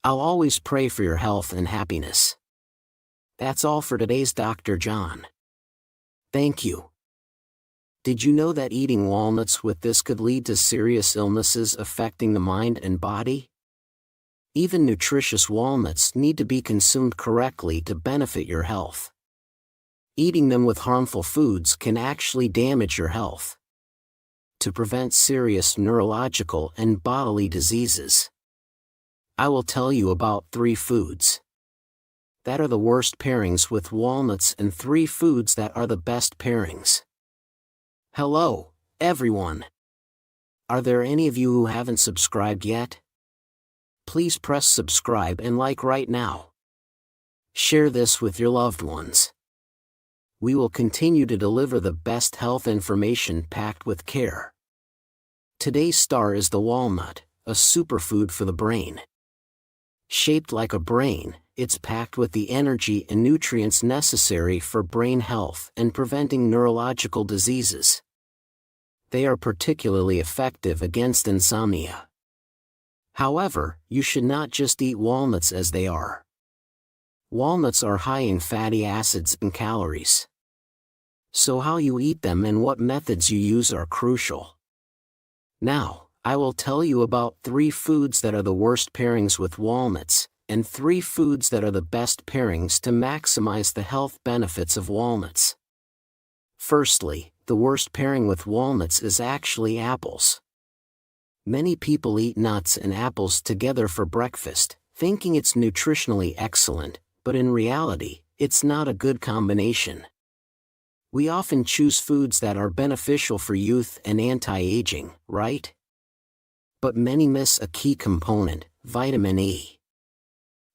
I'll always pray for your health and happiness. That's all for today's Dr. John. Thank you. Did you know that eating walnuts with this could lead to serious illnesses affecting the mind and body? Even nutritious walnuts need to be consumed correctly to benefit your health. Eating them with harmful foods can actually damage your health. To prevent serious neurological and bodily diseases, I will tell you about 3 foods that are the worst pairings with walnuts and 3 foods that are the best pairings. Hello, everyone. Are there any of you who haven't subscribed yet? Please press subscribe and like right now. Share this with your loved ones. We will continue to deliver the best health information packed with care. Today's star is the walnut, a superfood for the brain. Shaped like a brain, it's packed with the energy and nutrients necessary for brain health and preventing neurological diseases. They are particularly effective against insomnia. However, you should not just eat walnuts as they are. Walnuts are high in fatty acids and calories. So how you eat them and what methods you use are crucial. Now, I will tell you about 3 foods that are the worst pairings with walnuts, and 3 foods that are the best pairings to maximize the health benefits of walnuts. Firstly, the worst pairing with walnuts is actually apples. Many people eat nuts and apples together for breakfast, thinking it's nutritionally excellent, but in reality, it's not a good combination. We often choose foods that are beneficial for youth and anti-aging, right? But many miss a key component, vitamin E.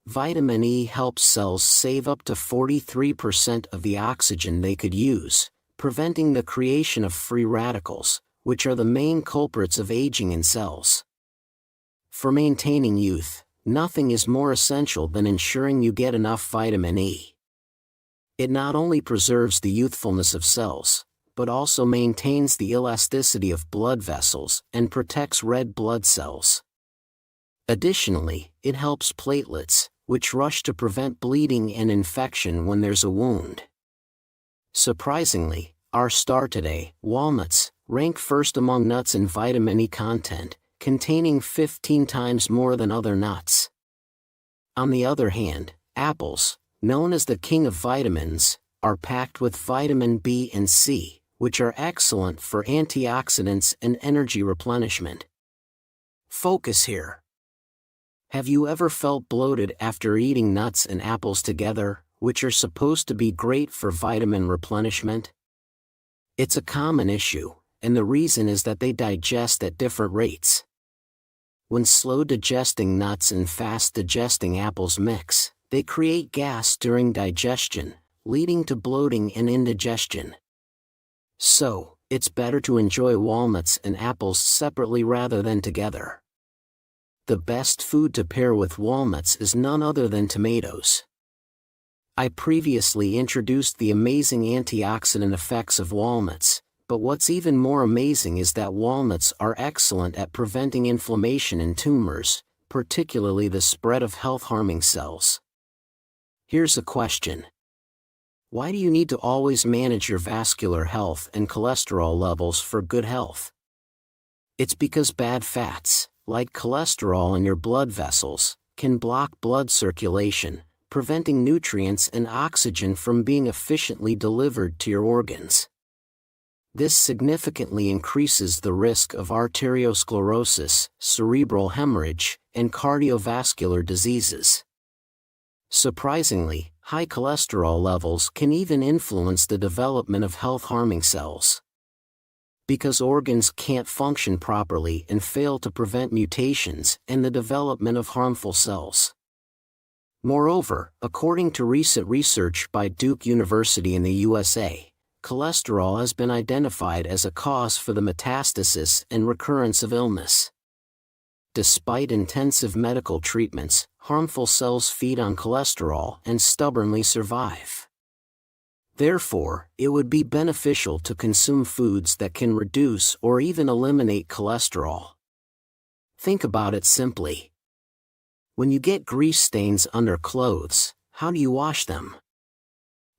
Vitamin E helps cells save up to 43% of the oxygen they could use, preventing the creation of free radicals, which are the main culprits of aging in cells. For maintaining youth, nothing is more essential than ensuring you get enough vitamin E. It not only preserves the youthfulness of cells, but also maintains the elasticity of blood vessels and protects red blood cells. Additionally, it helps platelets, which rush to prevent bleeding and infection when there's a wound. Surprisingly, our star today, walnuts, rank first among nuts in vitamin E content, containing 15 times more than other nuts. On the other hand, apples, known as the king of vitamins, are packed with vitamin B and C, which are excellent for antioxidants and energy replenishment. Focus here. Have you ever felt bloated after eating nuts and apples together, which are supposed to be great for vitamin replenishment? It's a common issue, and the reason is that they digest at different rates. When slow-digesting nuts and fast-digesting apples mix, they create gas during digestion, leading to bloating and indigestion. So, it's better to enjoy walnuts and apples separately rather than together. The best food to pair with walnuts is none other than tomatoes. I previously introduced the amazing antioxidant effects of walnuts, but what's even more amazing is that walnuts are excellent at preventing inflammation in tumors, particularly the spread of health-harming cells. Here's a question. Why do you need to always manage your vascular health and cholesterol levels for good health? It's because bad fats, like cholesterol in your blood vessels, can block blood circulation, preventing nutrients and oxygen from being efficiently delivered to your organs. This significantly increases the risk of arteriosclerosis, cerebral hemorrhage, and cardiovascular diseases. Surprisingly, high cholesterol levels can even influence the development of health-harming cells. Because organs can't function properly and fail to prevent mutations and the development of harmful cells. Moreover, according to recent research by Duke University in the USA, cholesterol has been identified as a cause for the metastasis and recurrence of illness. Despite intensive medical treatments, harmful cells feed on cholesterol and stubbornly survive. Therefore, it would be beneficial to consume foods that can reduce or even eliminate cholesterol. Think about it simply. When you get grease stains under clothes, how do you wash them?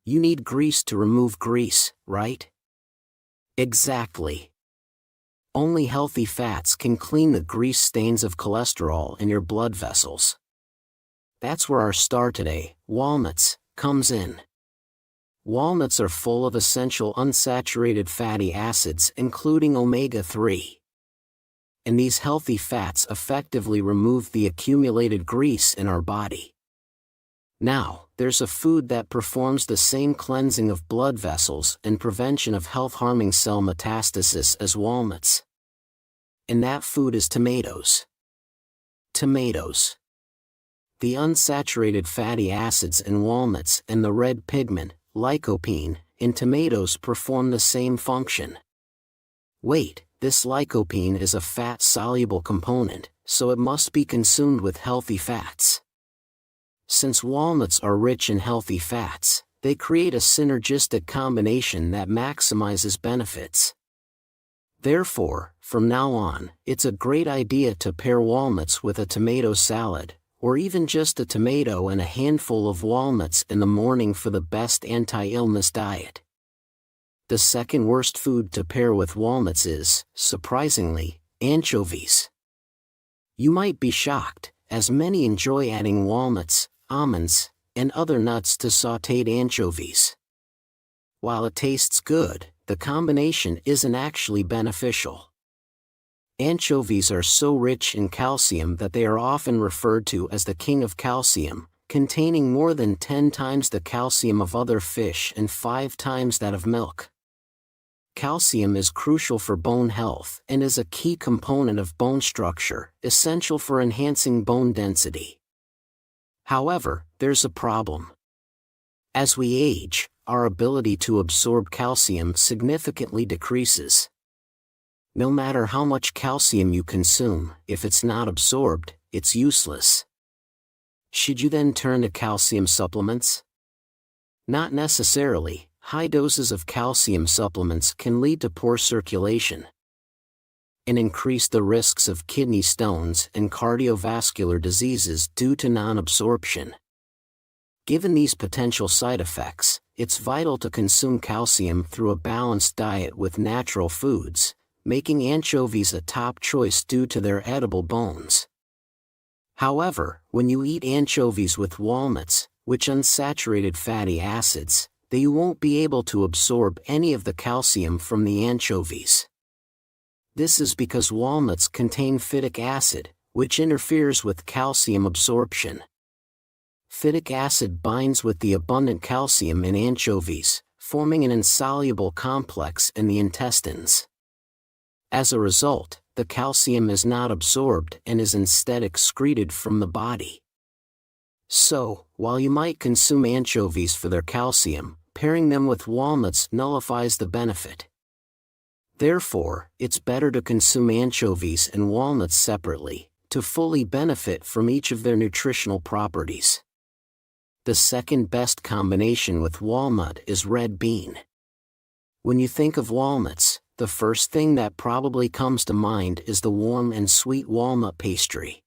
You need grease to remove grease, right? Exactly. Only healthy fats can clean the grease stains of cholesterol in your blood vessels. That's where our star today, walnuts, comes in. Walnuts are full of essential unsaturated fatty acids including omega-3. And these healthy fats effectively remove the accumulated grease in our body. Now, there's a food that performs the same cleansing of blood vessels and prevention of health-harming cell metastasis as walnuts. And that food is tomatoes. Tomatoes. The unsaturated fatty acids in walnuts and the red pigment, lycopene, in tomatoes perform the same function. Wait, this lycopene is a fat-soluble component, so it must be consumed with healthy fats. Since walnuts are rich in healthy fats, they create a synergistic combination that maximizes benefits. Therefore, from now on, it's a great idea to pair walnuts with a tomato salad, or even just a tomato and a handful of walnuts in the morning for the best anti-illness diet. The second worst food to pair with walnuts is, surprisingly, anchovies. You might be shocked, as many enjoy adding walnuts, almonds, and other nuts to sautéed anchovies. While it tastes good, the combination isn't actually beneficial. Anchovies are so rich in calcium that they are often referred to as the king of calcium, containing more than 10 times the calcium of other fish and 5 times that of milk. Calcium is crucial for bone health and is a key component of bone structure, essential for enhancing bone density. However, there's a problem. As we age, our ability to absorb calcium significantly decreases. No matter how much calcium you consume, if it's not absorbed, it's useless. Should you then turn to calcium supplements? Not necessarily. High doses of calcium supplements can lead to poor circulation and increase the risks of kidney stones and cardiovascular diseases due to non-absorption. Given these potential side effects, it's vital to consume calcium through a balanced diet with natural foods, making anchovies a top choice due to their edible bones. However, when you eat anchovies with walnuts, which unsaturated fatty acids, then you won't be able to absorb any of the calcium from the anchovies. This is because walnuts contain phytic acid, which interferes with calcium absorption. Phytic acid binds with the abundant calcium in anchovies, forming an insoluble complex in the intestines. As a result, the calcium is not absorbed and is instead excreted from the body. So, while you might consume anchovies for their calcium, pairing them with walnuts nullifies the benefit. Therefore, it's better to consume anchovies and walnuts separately, to fully benefit from each of their nutritional properties. The second best combination with walnut is red bean. When you think of walnuts, the first thing that probably comes to mind is the warm and sweet walnut pastry.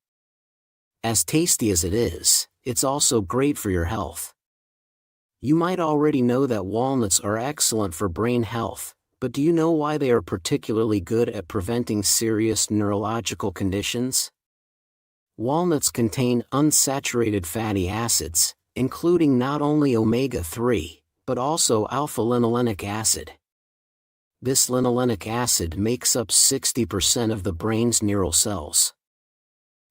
As tasty as it is, it's also great for your health. You might already know that walnuts are excellent for brain health, but do you know why they are particularly good at preventing serious neurological conditions? Walnuts contain unsaturated fatty acids, including not only omega-3, but also alpha-linolenic acid. This linolenic acid makes up 60% of the brain's neural cells.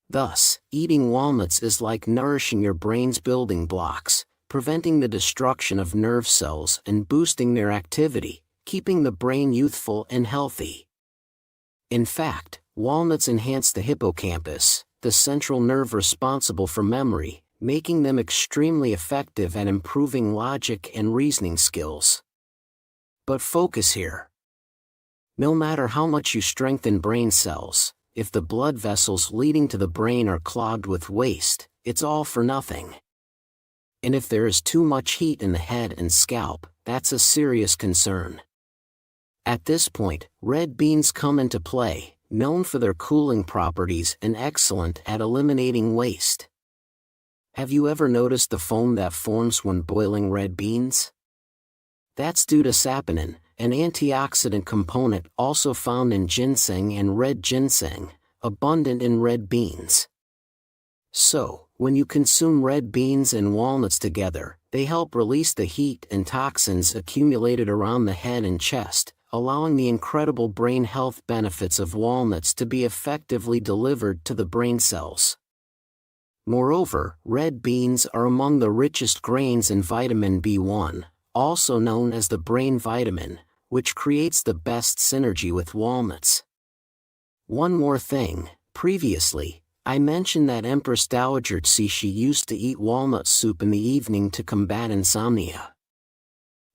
Thus, eating walnuts is like nourishing your brain's building blocks, preventing the destruction of nerve cells and boosting their activity, keeping the brain youthful and healthy. In fact, walnuts enhance the hippocampus, the central nerve responsible for memory, making them extremely effective at improving logic and reasoning skills. But focus here. No matter how much you strengthen brain cells, if the blood vessels leading to the brain are clogged with waste, it's all for nothing. And if there is too much heat in the head and scalp, that's a serious concern. At this point, red beans come into play, known for their cooling properties and excellent at eliminating waste. Have you ever noticed the foam that forms when boiling red beans? That's due to saponin, an antioxidant component also found in ginseng and red ginseng, abundant in red beans. So, when you consume red beans and walnuts together, they help release the heat and toxins accumulated around the head and chest, allowing the incredible brain health benefits of walnuts to be effectively delivered to the brain cells. Moreover, red beans are among the richest grains in vitamin B1, also known as the brain vitamin, which creates the best synergy with walnuts. One more thing, previously, I mentioned that Empress Dowager Cixi used to eat walnut soup in the evening to combat insomnia.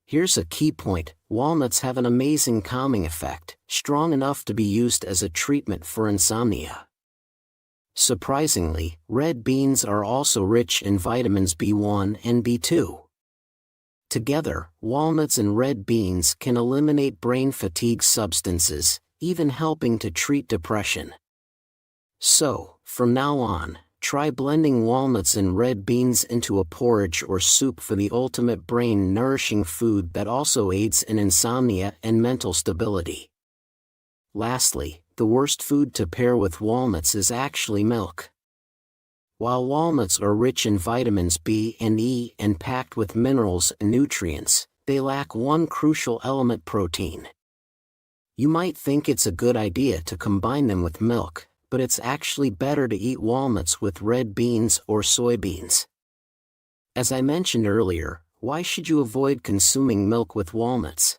Here's a key point: walnuts have an amazing calming effect, strong enough to be used as a treatment for insomnia. Surprisingly, red beans are also rich in vitamins B1 and B2. Together, walnuts and red beans can eliminate brain fatigue substances, even helping to treat depression. So, from now on, try blending walnuts and red beans into a porridge or soup for the ultimate brain-nourishing food that also aids in insomnia and mental stability. Lastly, the worst food to pair with walnuts is actually milk. While walnuts are rich in vitamins B and E and packed with minerals and nutrients, they lack one crucial element: protein. You might think it's a good idea to combine them with milk, but it's actually better to eat walnuts with red beans or soybeans. As I mentioned earlier, why should you avoid consuming milk with walnuts?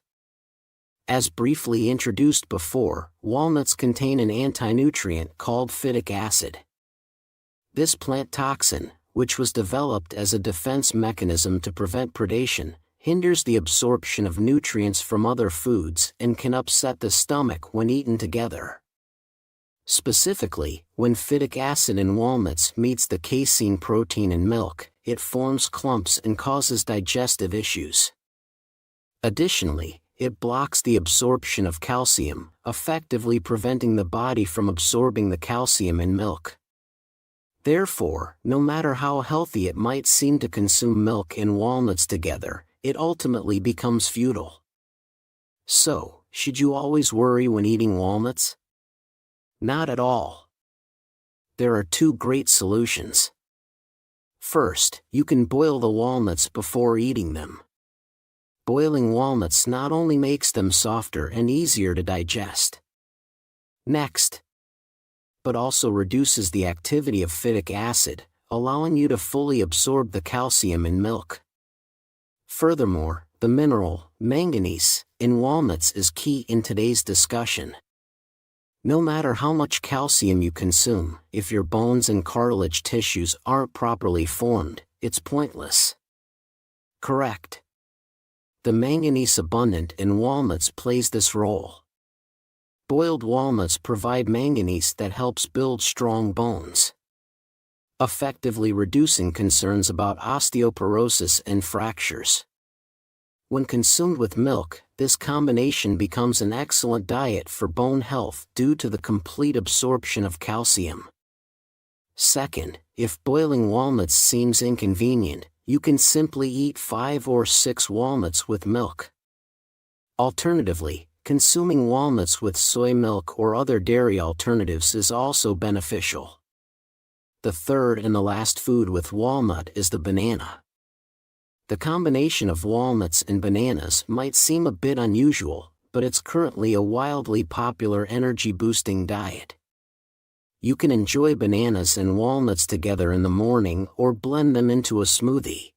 As briefly introduced before, walnuts contain an antinutrient called phytic acid. This plant toxin, which was developed as a defense mechanism to prevent predation, hinders the absorption of nutrients from other foods and can upset the stomach when eaten together. Specifically, when phytic acid in walnuts meets the casein protein in milk, it forms clumps and causes digestive issues. Additionally, it blocks the absorption of calcium, effectively preventing the body from absorbing the calcium in milk. Therefore, no matter how healthy it might seem to consume milk and walnuts together, it ultimately becomes futile. So, should you always worry when eating walnuts? Not at all. There are two great solutions. First, you can boil the walnuts before eating them. Boiling walnuts not only makes them softer and easier to digest, but also reduces the activity of phytic acid, allowing you to fully absorb the calcium in milk. Furthermore, the mineral, manganese, in walnuts is key in today's discussion. No matter how much calcium you consume, if your bones and cartilage tissues aren't properly formed, it's pointless. Correct. The manganese abundant in walnuts plays this role. Boiled walnuts provide manganese that helps build strong bones, effectively reducing concerns about osteoporosis and fractures. When consumed with milk, this combination becomes an excellent diet for bone health due to the complete absorption of calcium. Second, if boiling walnuts seems inconvenient, you can simply eat 5 or 6 walnuts with milk. Alternatively, consuming walnuts with soy milk or other dairy alternatives is also beneficial. The third and the last food with walnut is the banana. The combination of walnuts and bananas might seem a bit unusual, but it's currently a wildly popular energy-boosting diet. You can enjoy bananas and walnuts together in the morning or blend them into a smoothie.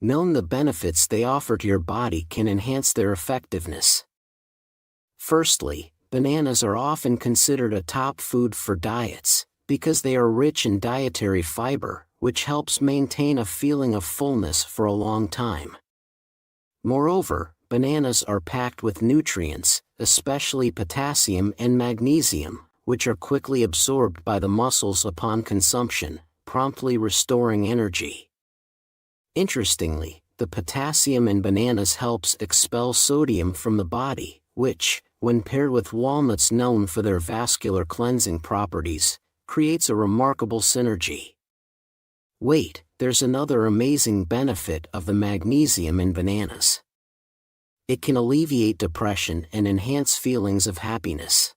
Knowing the benefits they offer to your body can enhance their effectiveness. Firstly, bananas are often considered a top food for diets, because they are rich in dietary fiber, which helps maintain a feeling of fullness for a long time. Moreover, bananas are packed with nutrients, especially potassium and magnesium, which are quickly absorbed by the muscles upon consumption, promptly restoring energy. Interestingly, the potassium in bananas helps expel sodium from the body, which, when paired with walnuts known for their vascular cleansing properties, creates a remarkable synergy. Wait, there's another amazing benefit of the magnesium in bananas. It can alleviate depression and enhance feelings of happiness.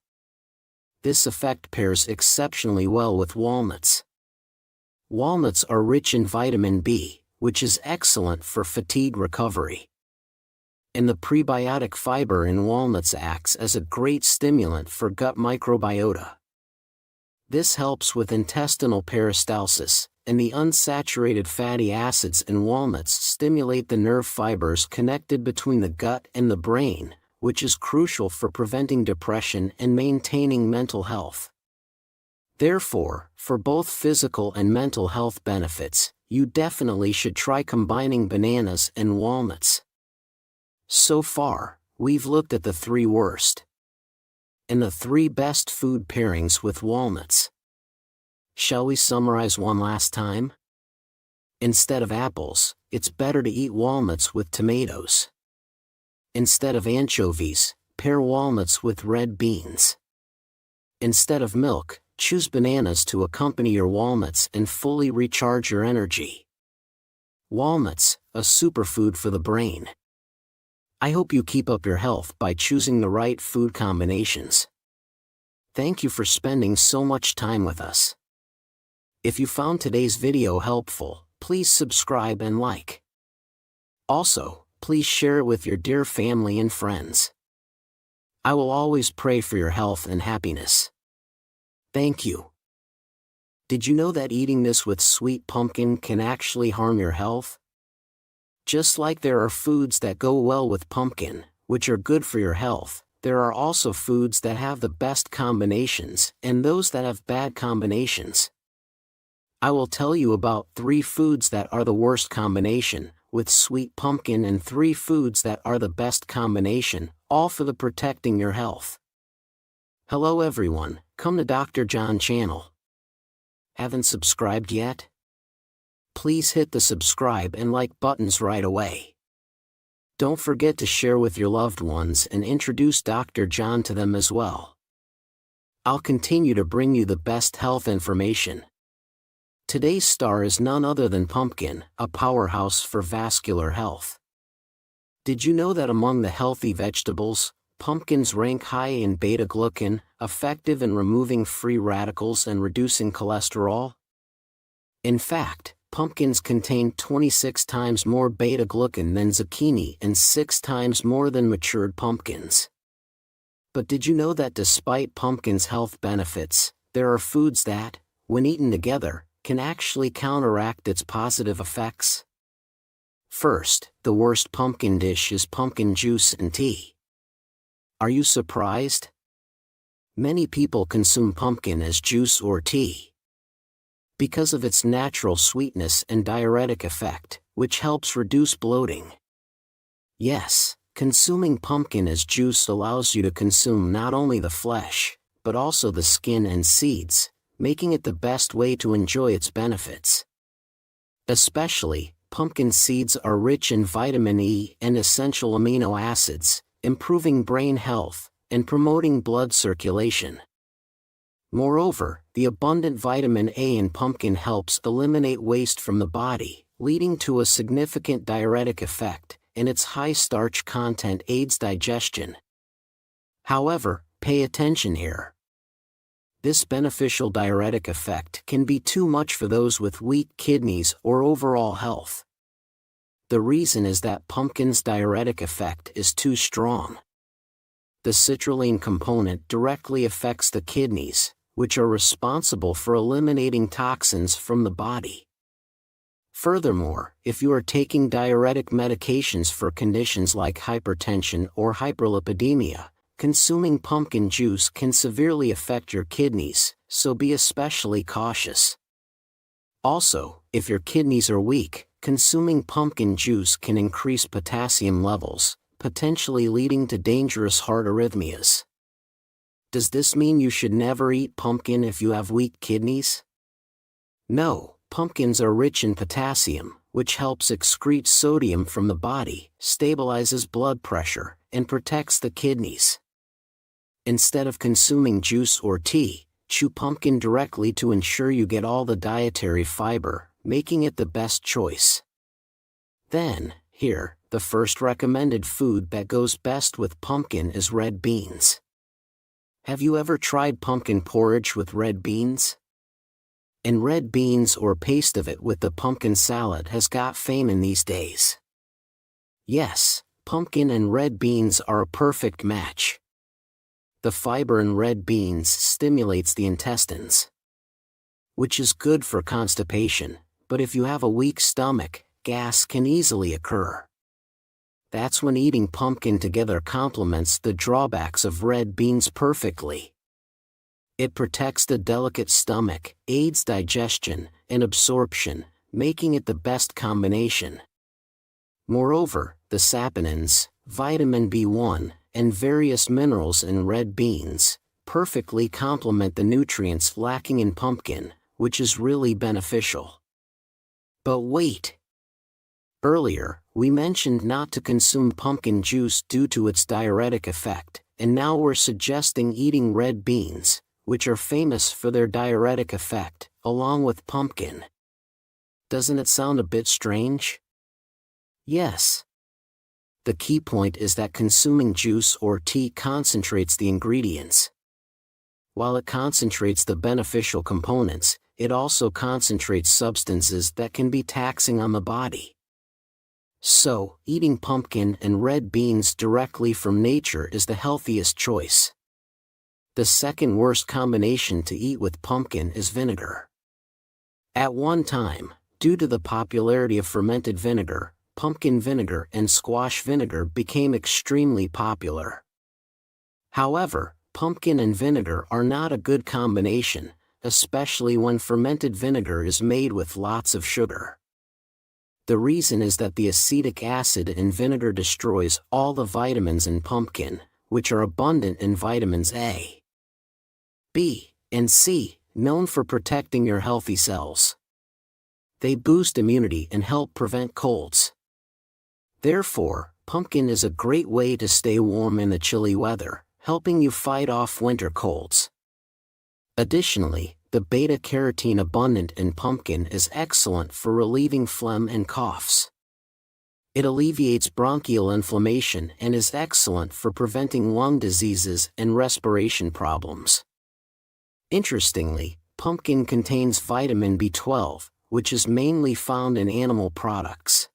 This effect pairs exceptionally well with walnuts. Walnuts are rich in vitamin B, which is excellent for fatigue recovery. And the prebiotic fiber in walnuts acts as a great stimulant for gut microbiota. This helps with intestinal peristalsis, and the unsaturated fatty acids in walnuts stimulate the nerve fibers connected between the gut and the brain, which is crucial for preventing depression and maintaining mental health. Therefore, for both physical and mental health benefits, you definitely should try combining bananas and walnuts. So far, we've looked at the 3 worst and the 3 best food pairings with walnuts. Shall we summarize one last time? Instead of apples, it's better to eat walnuts with tomatoes. Instead of anchovies, pair walnuts with red beans. Instead of milk, choose bananas to accompany your walnuts and fully recharge your energy. Walnuts, a superfood for the brain. I hope you keep up your health by choosing the right food combinations. Thank you for spending so much time with us. If you found today's video helpful, please subscribe and like. Also, please share it with your dear family and friends. I will always pray for your health and happiness. Thank you. Did you know that eating this with sweet pumpkin can actually harm your health? Just like there are foods that go well with pumpkin, which are good for your health, there are also foods that have the best combinations and those that have bad combinations. I will tell you about 3 foods that are the worst combination with sweet pumpkin and 3 foods that are the best combination, all for the protecting your health. Hello everyone, come to Dr. John channel. Haven't subscribed yet? Please hit the subscribe and like buttons right away. Don't forget to share with your loved ones and introduce Dr. John to them as well. I'll continue to bring you the best health information. Today's star is none other than pumpkin, a powerhouse for vascular health. Did you know that among the healthy vegetables, pumpkins rank high in beta-glucan, effective in removing free radicals and reducing cholesterol? In fact, pumpkins contain 26 times more beta-glucan than zucchini and 6 times more than matured pumpkins. But did you know that despite pumpkin's health benefits, there are foods that, when eaten together, can actually counteract its positive effects? First, the worst pumpkin dish is pumpkin juice and tea. Are you surprised? Many people consume pumpkin as juice or tea because of its natural sweetness and diuretic effect, which helps reduce bloating. Yes, consuming pumpkin as juice allows you to consume not only the flesh, but also the skin and seeds, making it the best way to enjoy its benefits. Especially, pumpkin seeds are rich in vitamin E and essential amino acids, improving brain health and promoting blood circulation. Moreover, the abundant vitamin A in pumpkin helps eliminate waste from the body, leading to a significant diuretic effect, and its high starch content aids digestion. However, pay attention here. This beneficial diuretic effect can be too much for those with weak kidneys or overall health. The reason is that pumpkin's diuretic effect is too strong. The citrulline component directly affects the kidneys, which are responsible for eliminating toxins from the body. Furthermore, if you are taking diuretic medications for conditions like hypertension or hyperlipidemia, consuming pumpkin juice can severely affect your kidneys, so be especially cautious. Also, if your kidneys are weak, consuming pumpkin juice can increase potassium levels, potentially leading to dangerous heart arrhythmias. Does this mean you should never eat pumpkin if you have weak kidneys? No, pumpkins are rich in potassium, which helps excrete sodium from the body, stabilizes blood pressure, and protects the kidneys. Instead of consuming juice or tea, chew pumpkin directly to ensure you get all the dietary fiber, making it the best choice. Then, here, the first recommended food that goes best with pumpkin is red beans. Have you ever tried pumpkin porridge with red beans? And red beans or paste of it with the pumpkin salad has got fame in these days. Yes, pumpkin and red beans are a perfect match. The fiber in red beans stimulates the intestines, which is good for constipation, but if you have a weak stomach, gas can easily occur. That's when eating pumpkin together complements the drawbacks of red beans perfectly. It protects the delicate stomach, aids digestion and absorption, making it the best combination. Moreover, the saponins, vitamin B1, and various minerals in red beans perfectly complement the nutrients lacking in pumpkin, which is really beneficial. But wait! Earlier, we mentioned not to consume pumpkin juice due to its diuretic effect, and now we're suggesting eating red beans, which are famous for their diuretic effect, along with pumpkin. Doesn't it sound a bit strange? Yes. The key point is that consuming juice or tea concentrates the ingredients. While it concentrates the beneficial components, it also concentrates substances that can be taxing on the body. So, eating pumpkin and red beans directly from nature is the healthiest choice. The second worst combination to eat with pumpkin is vinegar. At one time, due to the popularity of fermented vinegar, pumpkin vinegar and squash vinegar became extremely popular. However, pumpkin and vinegar are not a good combination, especially when fermented vinegar is made with lots of sugar. The reason is that the acetic acid in vinegar destroys all the vitamins in pumpkin, which are abundant in vitamins A, B, and C, known for protecting your healthy cells. They boost immunity and help prevent colds. Therefore, pumpkin is a great way to stay warm in the chilly weather, helping you fight off winter colds. Additionally, the beta-carotene abundant in pumpkin is excellent for relieving phlegm and coughs. It alleviates bronchial inflammation and is excellent for preventing lung diseases and respiration problems. Interestingly, pumpkin contains vitamin B12, which is mainly found in animal products.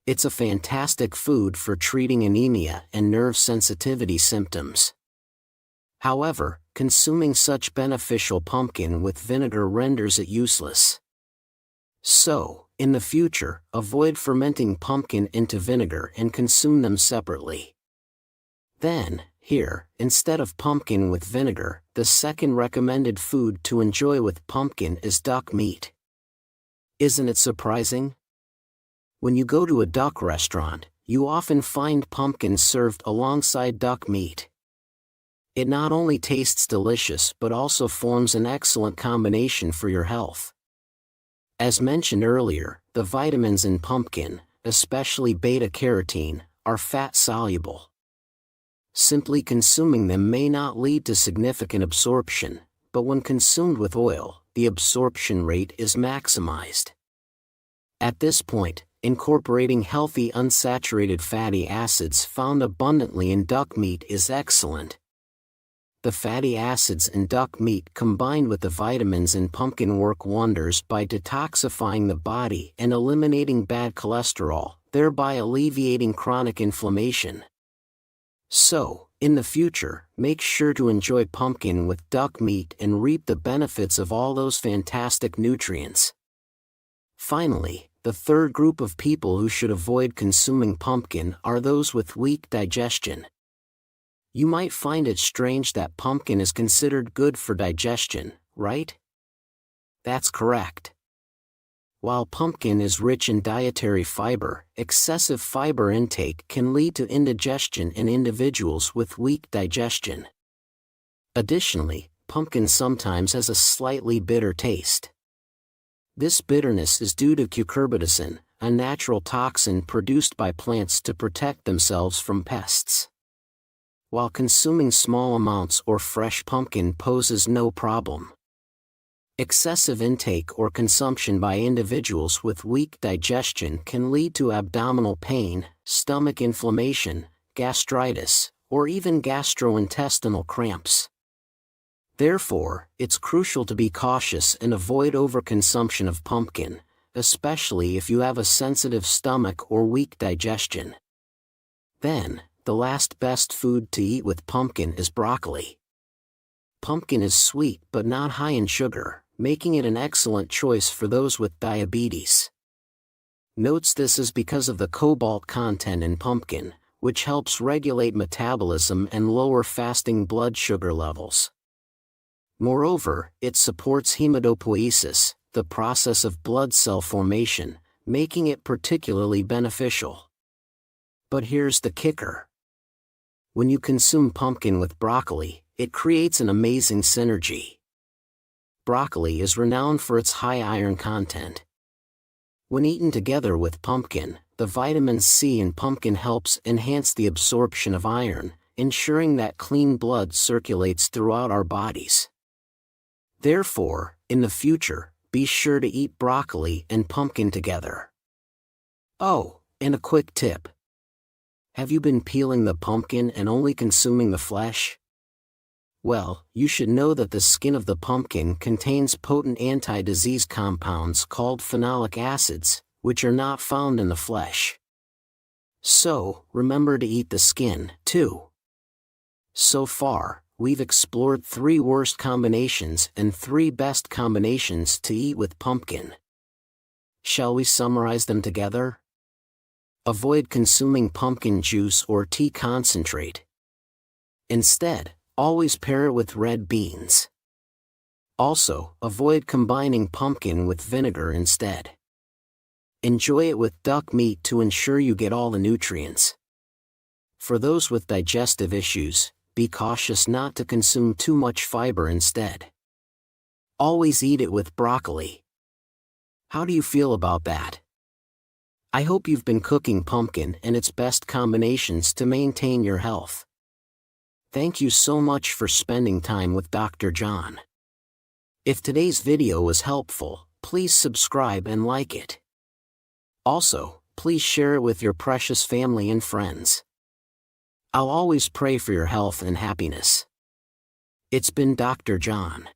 It's a fantastic food for treating anemia and nerve sensitivity symptoms. However, consuming such beneficial pumpkin with vinegar renders it useless. So, in the future, avoid fermenting pumpkin into vinegar and consume them separately. Then, here, instead of pumpkin with vinegar, the second recommended food to enjoy with pumpkin is duck meat. Isn't it surprising? When you go to a duck restaurant, you often find pumpkin served alongside duck meat. It not only tastes delicious but also forms an excellent combination for your health. As mentioned earlier, the vitamins in pumpkin, especially beta-carotene, are fat-soluble. Simply consuming them may not lead to significant absorption, but when consumed with oil, the absorption rate is maximized. At this point, incorporating healthy unsaturated fatty acids found abundantly in duck meat is excellent. The fatty acids in duck meat combined with the vitamins in pumpkin work wonders by detoxifying the body and eliminating bad cholesterol, thereby alleviating chronic inflammation. So, in the future, make sure to enjoy pumpkin with duck meat and reap the benefits of all those fantastic nutrients. Finally, the third group of people who should avoid consuming pumpkin are those with weak digestion. You might find it strange that pumpkin is considered good for digestion, right? That's correct. While pumpkin is rich in dietary fiber, excessive fiber intake can lead to indigestion in individuals with weak digestion. Additionally, pumpkin sometimes has a slightly bitter taste. This bitterness is due to cucurbitacin, a natural toxin produced by plants to protect themselves from pests. While consuming small amounts or fresh pumpkin poses no problem, excessive intake or consumption by individuals with weak digestion can lead to abdominal pain, stomach inflammation, gastritis, or even gastrointestinal cramps. Therefore, it's crucial to be cautious and avoid overconsumption of pumpkin, especially if you have a sensitive stomach or weak digestion. Then, the last best food to eat with pumpkin is broccoli. Pumpkin is sweet but not high in sugar, making it an excellent choice for those with diabetes. Notes this is because of the cobalt content in pumpkin, which helps regulate metabolism and lower fasting blood sugar levels. Moreover, it supports hematopoiesis, the process of blood cell formation, making it particularly beneficial. But here's the kicker. When you consume pumpkin with broccoli, it creates an amazing synergy. Broccoli is renowned for its high iron content. When eaten together with pumpkin, the vitamin C in pumpkin helps enhance the absorption of iron, ensuring that clean blood circulates throughout our bodies. Therefore, in the future, be sure to eat broccoli and pumpkin together. Oh, and a quick tip. Have you been peeling the pumpkin and only consuming the flesh? Well, you should know that the skin of the pumpkin contains potent anti-disease compounds called phenolic acids, which are not found in the flesh. So, remember to eat the skin, too. So far, we've explored 3 worst combinations and 3 best combinations to eat with pumpkin. Shall we summarize them together? Avoid consuming pumpkin juice or tea concentrate. Instead, always pair it with red beans. Also, avoid combining pumpkin with vinegar instead. Enjoy it with duck meat to ensure you get all the nutrients. For those with digestive issues, be cautious not to consume too much fiber instead. Always eat it with broccoli. How do you feel about that? I hope you've been cooking pumpkin and its best combinations to maintain your health. Thank you so much for spending time with Dr. John. If today's video was helpful, please subscribe and like it. Also, please share it with your precious family and friends. I'll always pray for your health and happiness. It's been Dr. John.